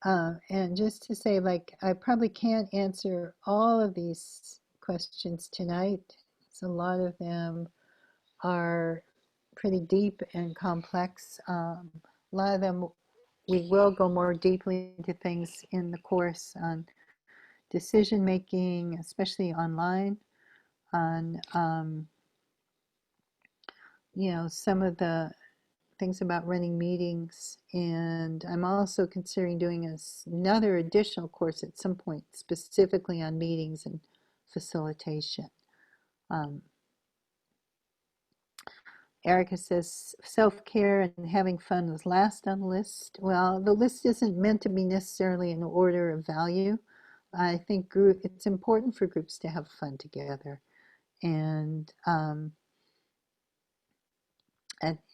Speaker 1: And just to say, I probably can't answer all of these questions tonight. So a lot of them are pretty deep and complex. A lot of them, we will go more deeply into things in the course on decision making, especially online, on some of the things about running meetings, and I'm also considering doing another additional course at some point specifically on meetings and facilitation. Erica says self-care and having fun was last on the list. Well, the list isn't meant to be necessarily in order of value. I think it's important for groups to have fun together, and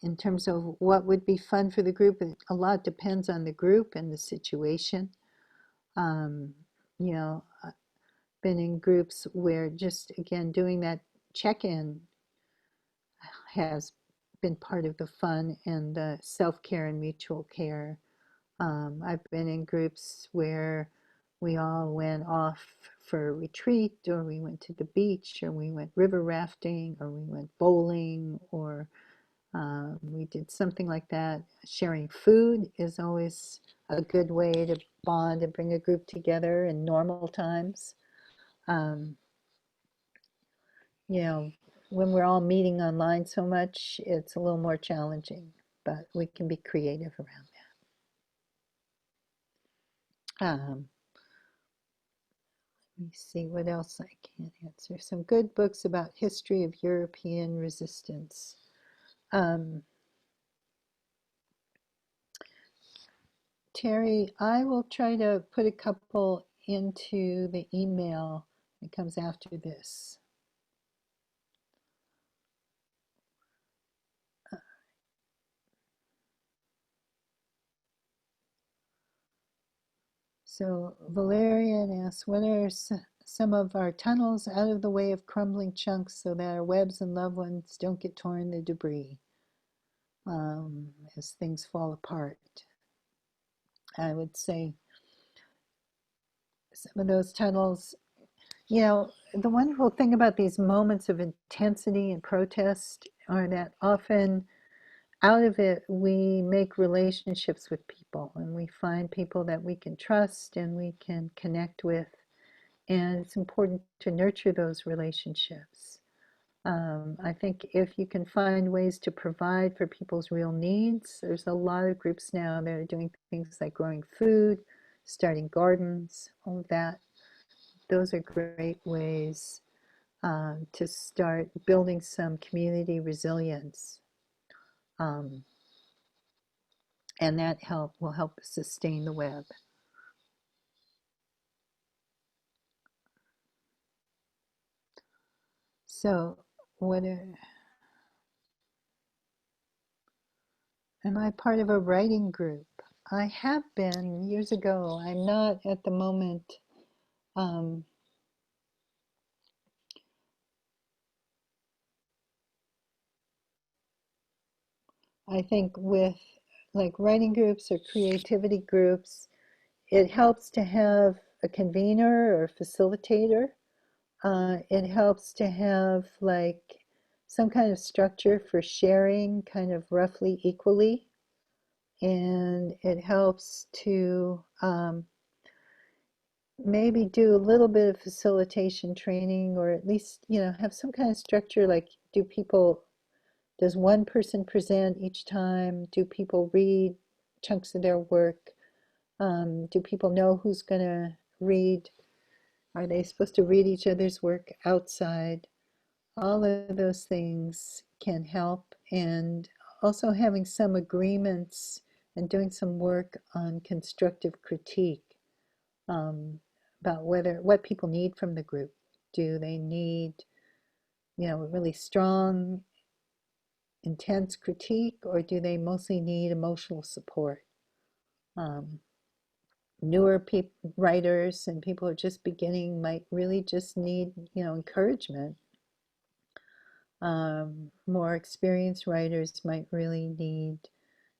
Speaker 1: in terms of what would be fun for the group, a lot depends on the group and the situation. I've been in groups where just, again, doing that check-in has been part of the fun and the self-care and mutual care I've been in groups where we all went off for a retreat, or we went to the beach, or we went river rafting, or we went bowling, or we did something like that. Sharing food is always a good way to bond and bring a group together in normal times. Um, you know, when we're all meeting online so much, it's a little more challenging, but we can be creative around that. Let me see what else I can answer. Some good books about history of European resistance. Terry, I will try to put a couple into the email that comes after this. So Valerian asks, what are some of our tunnels out of the way of crumbling chunks so that our webs and loved ones don't get torn in the debris as things fall apart? I would say some of those tunnels, you know, the wonderful thing about these moments of intensity and protest are that often out of it we make relationships with people, and we find people that we can trust and we can connect with, and it's important to nurture those relationships. I think if you can find ways to provide for people's real needs, there's a lot of groups now that are doing things like growing food, starting gardens, all of that. Those are great ways to start building some community resilience. Um, and that will help sustain the web. So, am I part of a writing group? I have been years ago. I'm not at the moment. Um, I think with like writing groups or creativity groups, it helps to have a convener or facilitator. It helps to have like some kind of structure for sharing kind of roughly equally. And it helps to maybe do a little bit of facilitation training, or at least, you know, have some kind of structure. Like, does one person present each time? Do people read chunks of their work? Do people know who's going to read? Are they supposed to read each other's work outside? All of those things can help. And also having some agreements and doing some work on constructive critique um, about what people need from the group. Do they need, you know, really strong, intense critique, or do they mostly need emotional support? Um, Newer writers and people who are just beginning might really just need, you know, encouragement. More experienced writers might really need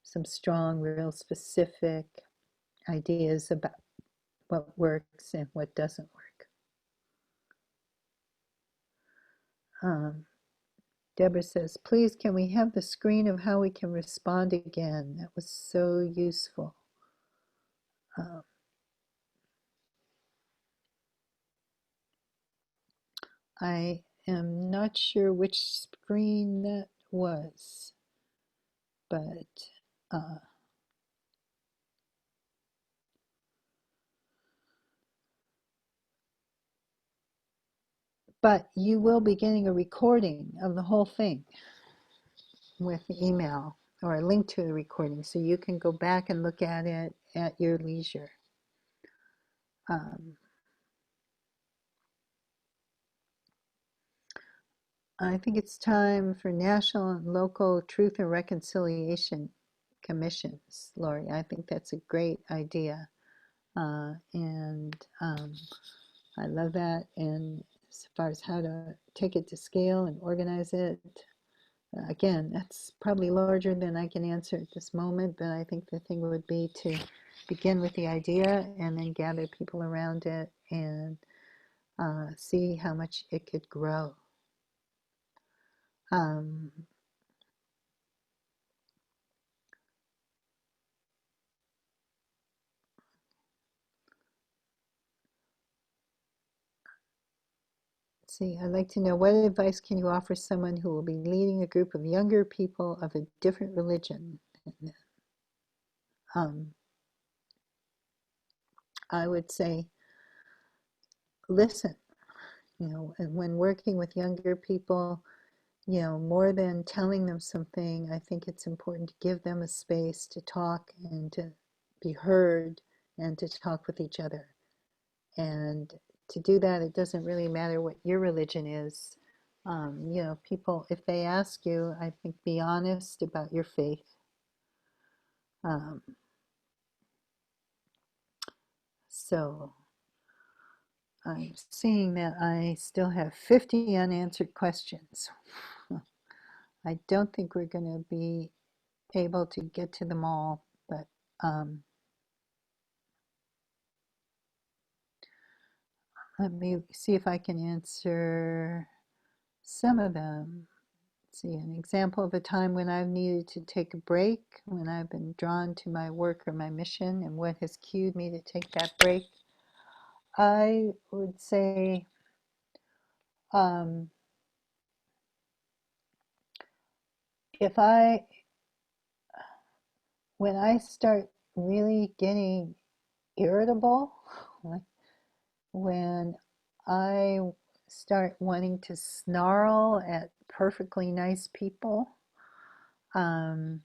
Speaker 1: some strong, real specific ideas about what works and what doesn't work. Deborah says, please, can we have the screen of how we can respond again? That was so useful. I am not sure which screen that was, uh, but you will be getting a recording of the whole thing with the email, or a link to the recording, so you can go back and look at it at your leisure. I think it's time for national and local truth and reconciliation commissions, Lori. I think that's a great idea. And I love that. And as far as how to take it to scale and organize it, Again, that's probably larger than I can answer at this moment, but I think the thing would be to begin with the idea and then gather people around it and see how much it could grow. Um, See, I'd like to know, what advice can you offer someone who will be leading a group of younger people of a different religion? Um, I would say, listen, and when working with younger people, more than telling them something, I think it's important to give them a space to talk and to be heard and to talk with each other. And to do that, it doesn't really matter what your religion is. People, if they ask you, I think be honest about your faith. Um, so I'm seeing that I still have 50 unanswered questions. I don't think we're going to be able to get to them all, but let me see if I can answer some of them. See, an example of a time when I've needed to take a break, when I've been drawn to my work or my mission, and what has cued me to take that break. I would say um, when I start really getting irritable, like when I start wanting to snarl at perfectly nice people, um,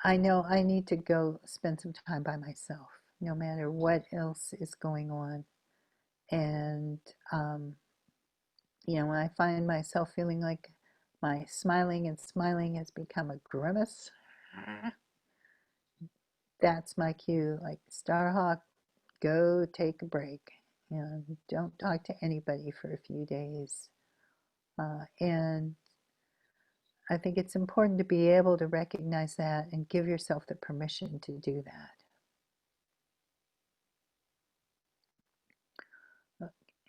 Speaker 1: I know I need to go spend some time by myself, no matter what else is going on. And, when I find myself feeling like my smiling and smiling has become a grimace, that's my cue. Like, Starhawk, go take a break and don't talk to anybody for a few days. And I think it's important to be able to recognize that and give yourself the permission to do that.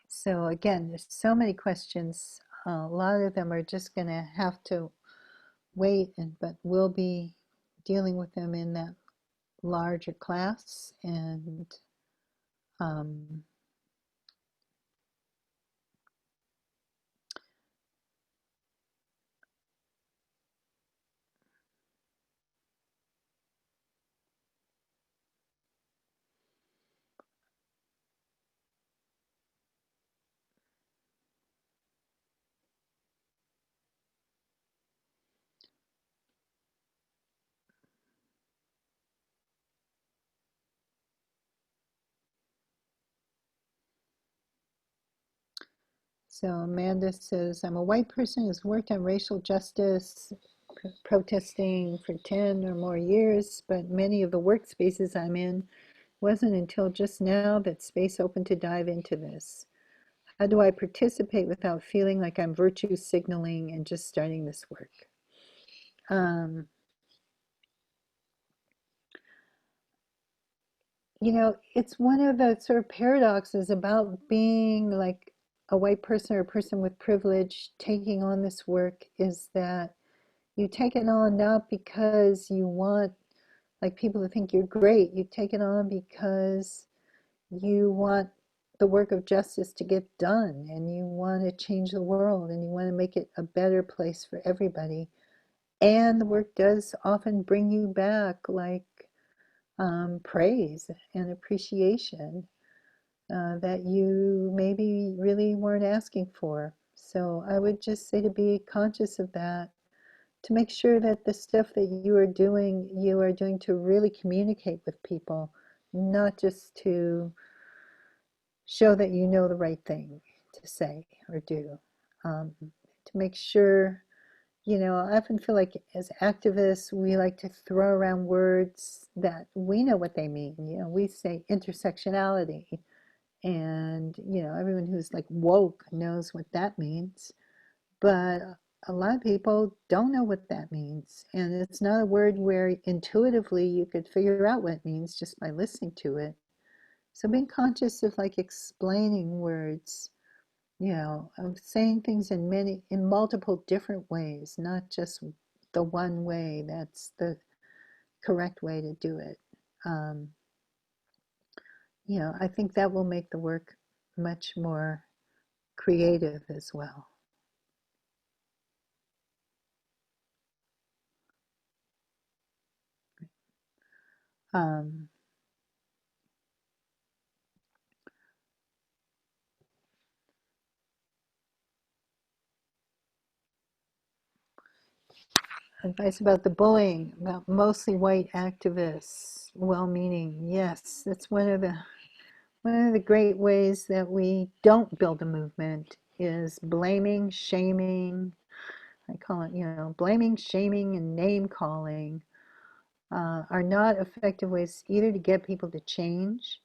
Speaker 1: So again, there's so many questions. A lot of them are just going to have to wait, but we'll be dealing with them in that larger class. And um, so Amanda says, I'm a white person who's worked on racial justice, protesting for 10 or more years, but many of the workspaces I'm in wasn't until just now that space opened to dive into this. How do I participate without feeling like I'm virtue signaling and just starting this work? It's one of the sort of paradoxes about being like a white person or a person with privilege taking on this work, is that you take it on not because you want like people to think you're great. You take it on because you want the work of justice to get done, and you want to change the world, and you want to make it a better place for everybody. And the work does often bring you back like praise and appreciation that you maybe really weren't asking for. So I would just say to be conscious of that, to make sure that the stuff that you are doing to really communicate with people, not just to show that you know the right thing to say or do. To make sure, I often feel like as activists, we like to throw around words that we know what they mean. We say intersectionality, and everyone who's like woke knows what that means. But a lot of people don't know what that means. And it's not a word where intuitively you could figure out what it means just by listening to it. So being conscious of like explaining words, of saying things in multiple different ways, not just the one way that's the correct way to do it. Um, I think that will make the work much more creative as well. Um, Advice about the bullying, about mostly white activists, well-meaning. Yes, that's one of the great ways that we don't build a movement is blaming, shaming. I call it, blaming, shaming, and name calling are not effective ways either to get people to change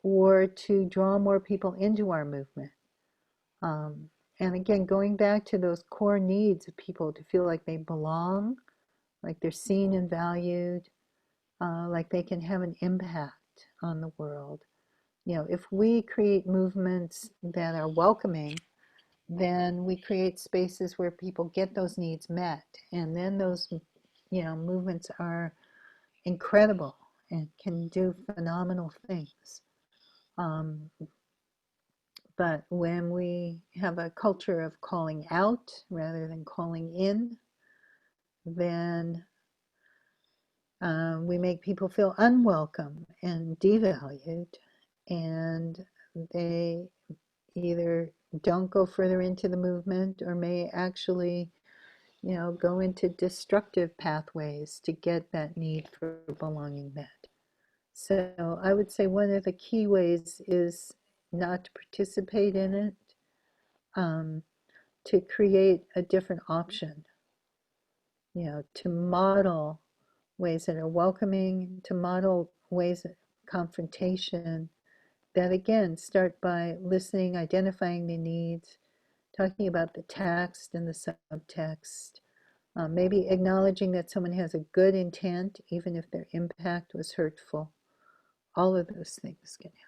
Speaker 1: or to draw more people into our movement. Um, and again, going back to those core needs of people to feel like they belong, like they're seen and valued, like they can have an impact on the world. If we create movements that are welcoming, then we create spaces where people get those needs met. And then those, movements are incredible and can do phenomenal things. But when we have a culture of calling out rather than calling in, then we make people feel unwelcome and devalued, and they either don't go further into the movement or may actually, go into destructive pathways to get that need for belonging met. So I would say one of the key ways is not to participate in it, to create a different option, to model ways that are welcoming, to model ways of confrontation that again start by listening, identifying the needs, talking about the text and the subtext, maybe acknowledging that someone has a good intent even if their impact was hurtful. All of those things can help.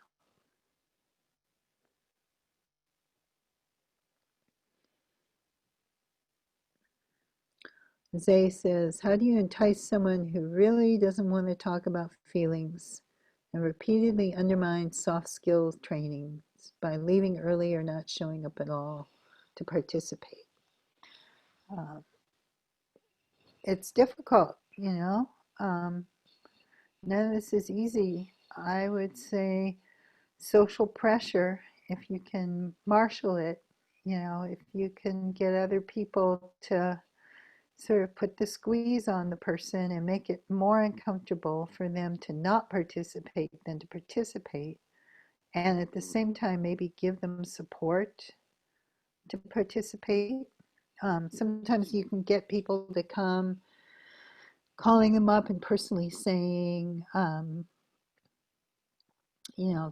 Speaker 1: Zay says, how do you entice someone who really doesn't want to talk about feelings and repeatedly undermines soft skills trainings by leaving early or not showing up at all to participate? It's difficult, none of this is easy. I would say social pressure, if you can marshal it, if you can get other people to sort of put the squeeze on the person and make it more uncomfortable for them to not participate than to participate, and at the same time maybe give them support to participate. Sometimes you can get people to come, calling them up and personally saying,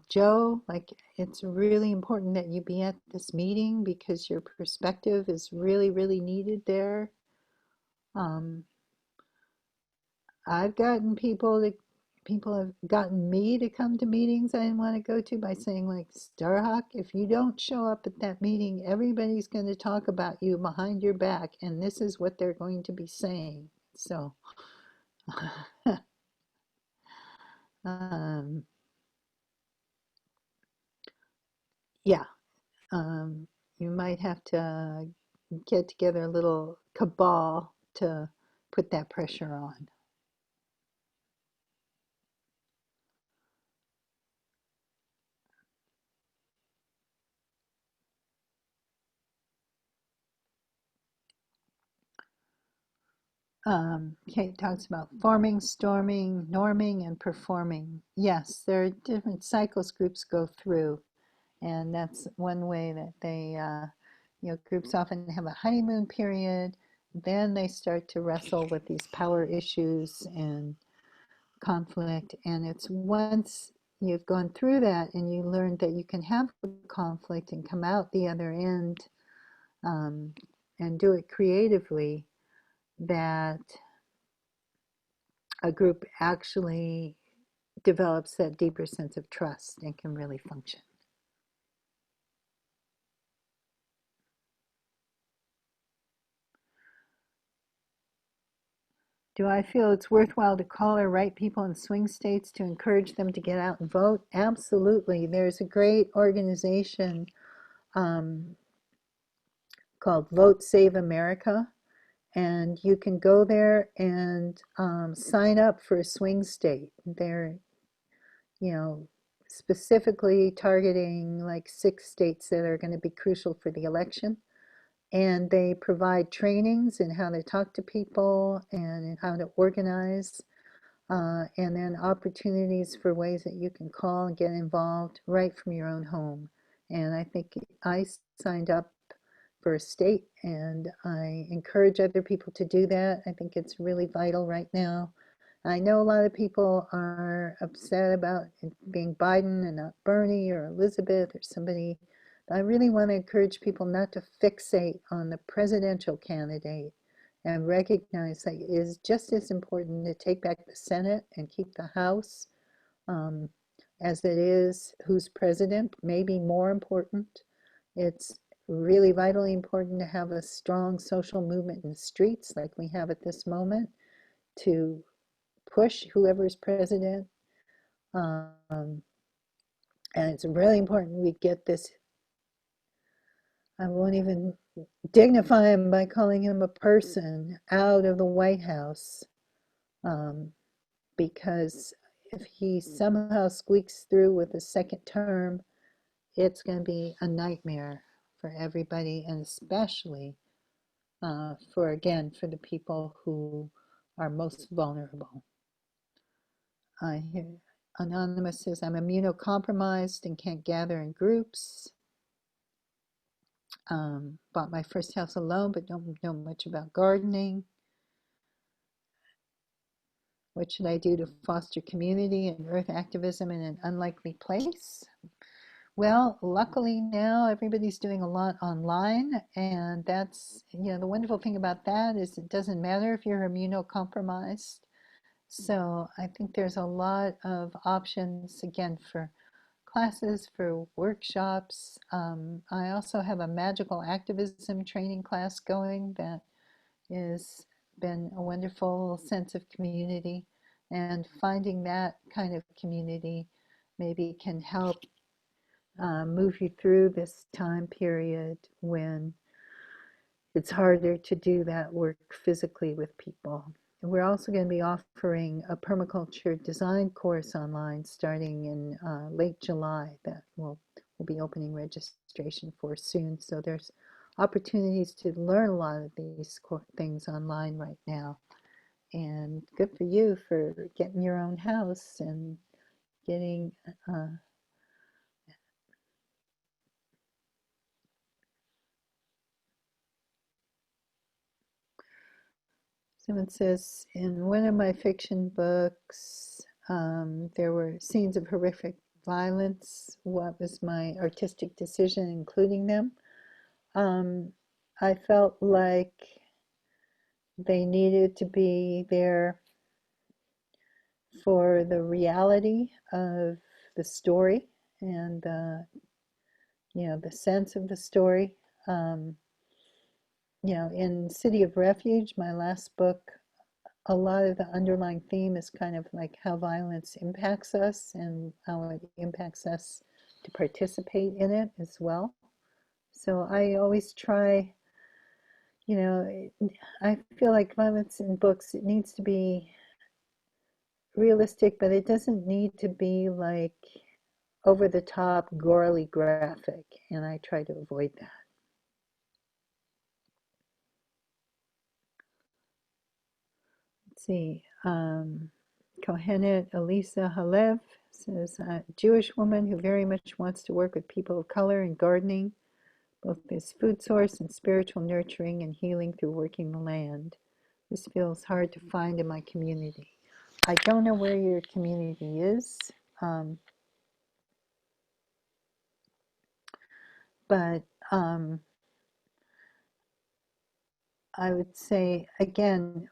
Speaker 1: Joe, like it's really important that you be at this meeting because your perspective is really, really needed there. Um, I've gotten people have gotten me to come to meetings I didn't want to go to by saying like, Starhawk, if you don't show up at that meeting, everybody's going to talk about you behind your back, and this is what they're going to be saying. So, um, yeah, you might have to get together a little cabal to put that pressure on. Kate talks about forming, storming, norming, and performing. Yes, there are different cycles groups go through, and that's one way that they, groups often have a honeymoon period. Then they start to wrestle with these power issues and conflict, and it's once you've gone through that and you learn that you can have conflict and come out the other end, um, and do it creatively, that a group actually develops that deeper sense of trust and can really function. Do I feel it's worthwhile to call or write people in swing states to encourage them to get out and vote? Absolutely. There's a great organization called Vote Save America, and you can go there and sign up for a swing state. They're, specifically targeting like 6 states that are going to be crucial for the election. And they provide trainings in how to talk to people and in how to organize, and then opportunities for ways that you can call and get involved right from your own home. And I think I signed up for a state, and I encourage other people to do that. I think it's really vital right now. I know a lot of people are upset about it being Biden and not Bernie or Elizabeth or somebody. I really want to encourage people not to fixate on the presidential candidate and recognize that it is just as important to take back the Senate and keep the House um, as it is who's president, maybe more important. It's really vitally important to have a strong social movement in the streets like we have at this moment to push whoever's president. And it's really important we get this. I won't even dignify him by calling him a person out of the White House, because if he somehow squeaks through with a second term, it's going to be a nightmare for everybody, and especially for the people who are most vulnerable. I hear Anonymous says, I'm immunocompromised and can't gather in groups. Bought my first house alone, but don't know much about gardening. What should I do to foster community and earth activism in an unlikely place? Well, luckily now everybody's doing a lot online, and that's, the wonderful thing about that is it doesn't matter if you're immunocompromised. So I think there's a lot of options, again, for classes, for workshops. I also have a magical activism training class going that has been a wonderful sense of community, and finding that kind of community maybe can help move you through this time period when it's harder to do that work physically with people. And we're also going to be offering a permaculture design course online starting in late July that we'll be opening registration for soon. So there's opportunities to learn a lot of these things online right now. And good for you for getting your own house and getting someone says, in one of my fiction books, there were scenes of horrific violence. What was my artistic decision including them? I felt like they needed to be there for the reality of the story and the sense of the story. In City of Refuge, my last book, a lot of the underlying theme is kind of like how violence impacts us and how it impacts us to participate in it as well. So I always try, I feel like violence in books, it needs to be realistic, but it doesn't need to be like over the top, gorily graphic, and I try to avoid that. Let's see. Kohenet Elisa Halev says, a Jewish woman who very much wants to work with people of color in gardening, both as food source and spiritual nurturing and healing through working the land. This feels hard to find in my community. I don't know where your community is, but I would say, again,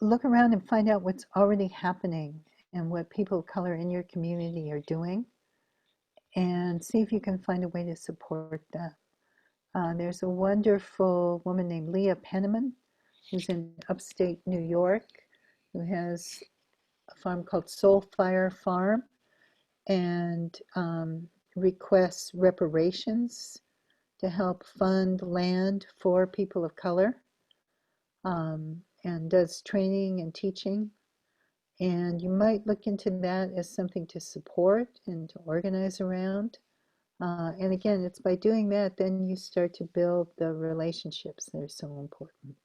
Speaker 1: look around and find out what's already happening and what people of color in your community are doing, and see if you can find a way to support them. There's a wonderful woman named Leah Penniman who's in upstate New York, who has a farm called Soulfire Farm, and requests reparations to help fund land for people of color, and does training and teaching. And you might look into that as something to support and to organize around. And again, it's by doing that, then you start to build the relationships that are so important.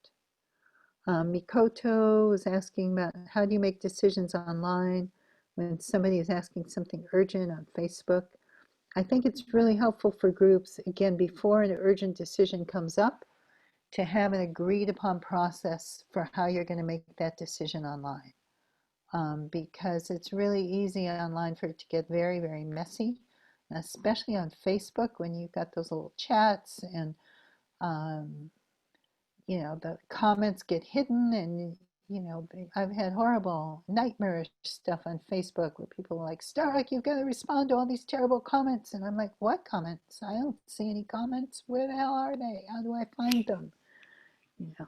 Speaker 1: Mikoto was asking about how do you make decisions online when somebody is asking something urgent on Facebook. I think it's really helpful for groups, again, before an urgent decision comes up, to have an agreed upon process for how you're going to make that decision online. Because it's really easy online for it to get very, very messy, especially on Facebook when you've got those little chats and um, the comments get hidden, and I've had horrible nightmarish stuff on Facebook where people are like, Starhawk, you've got to respond to all these terrible comments, and I'm like, what comments? I don't see any comments. Where the hell are they? How do I find them?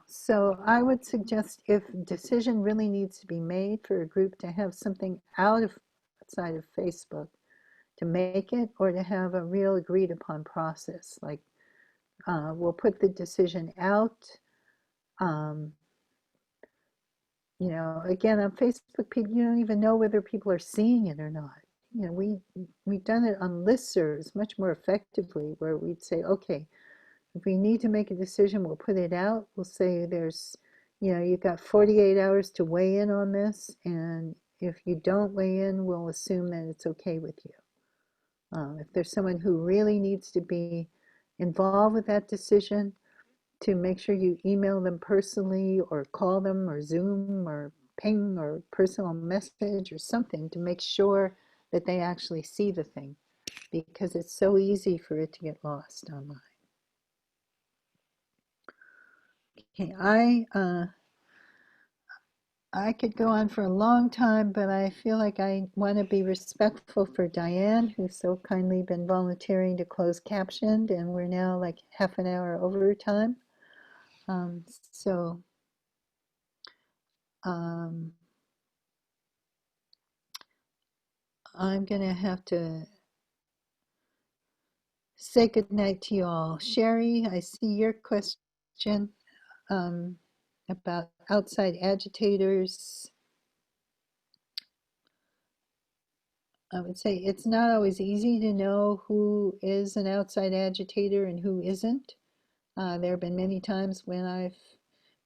Speaker 1: So I would suggest, if decision really needs to be made for a group, to have something outside of Facebook to make it, or to have a real agreed upon process. Like, we'll put the decision out. Again, on Facebook, you don't even know whether people are seeing it or not. We've done it on listservs much more effectively, where we'd say, okay, if we need to make a decision, we'll put it out. We'll say you've got 48 hours to weigh in on this, and if you don't weigh in, we'll assume that it's okay with you. If there's someone who really needs to be involved with that decision, to make sure you email them personally, or call them, or Zoom, or ping, or personal message, or something to make sure that they actually see the thing, because it's so easy for it to get lost online. Okay, I could go on for a long time, but I feel like I want to be respectful for Diane, who's so kindly been volunteering to close captioned, and we're now like half an hour over time. So I'm going to have to say goodnight to you all. Sherry, I see your question about outside agitators. I would say it's not always easy to know who is an outside agitator and who isn't. There have been many times when I've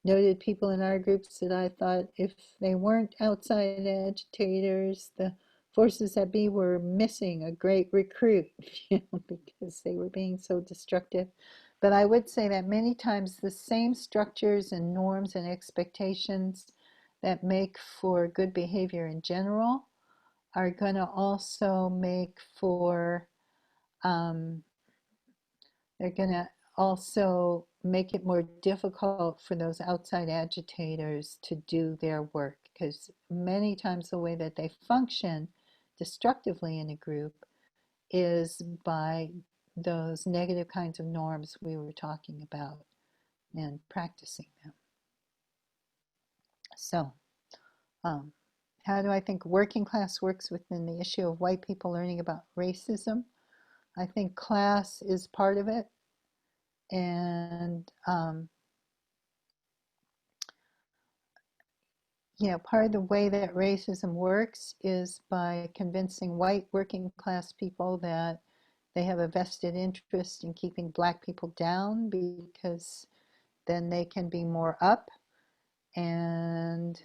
Speaker 1: noted people in our groups that I thought, if they weren't outside agitators, the forces that be were missing a great recruit, because they were being so destructive. But I would say that many times the same structures and norms and expectations that make for good behavior in general are going to also make for they're going to also make it more difficult for those outside agitators to do their work, because many times the way that they function destructively in a group is by those negative kinds of norms we were talking about and practicing them. So, how do I think working class works within the issue of white people learning about racism? I think class is part of it. And, part of the way that racism works is by convincing white working class people that they have a vested interest in keeping black people down, because then they can be more up. And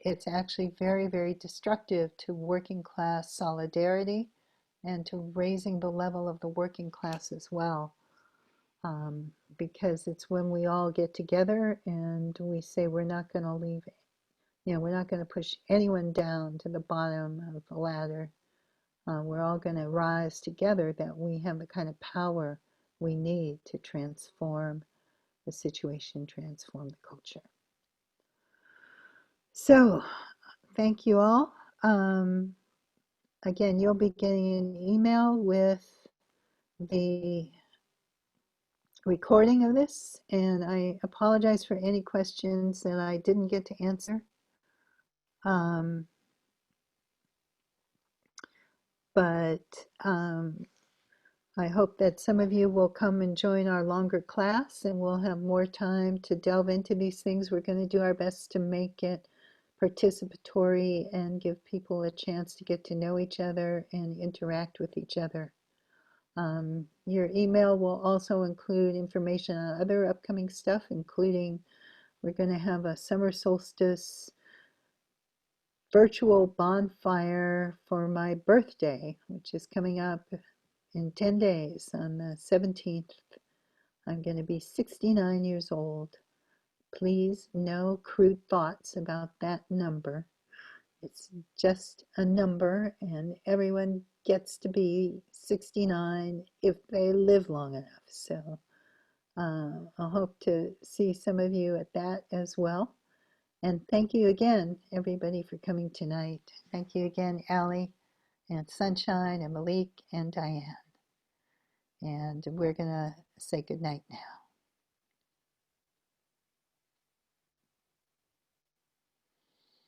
Speaker 1: it's actually very, very destructive to working class solidarity and to raising the level of the working class as well. Because it's when we all get together and we say we're not going to leave, we're not going to push anyone down to the bottom of the ladder. We're all going to rise together, that we have the kind of power we need to transform the situation transform the culture. So, thank you all. Again, you'll be getting an email with the recording of this, and I apologize for any questions that I didn't get to answer. But I hope that some of you will come and join our longer class, and we'll have more time to delve into these things. We're going to do our best to make it participatory and give people a chance to get to know each other and interact with each other. Your email will also include information on other upcoming stuff, including we're going to have a summer solstice virtual bonfire for my birthday, which is coming up in 10 days on the 17th. I'm going to be 69 years old. Please, no crude thoughts about that number. It's just a number, and everyone gets to be 69 if they live long enough. So I hope to see some of you at that as well. And thank you again, everybody, for coming tonight. Thank you again, Allie and Sunshine and Malik and Diane. And we're going to say goodnight now.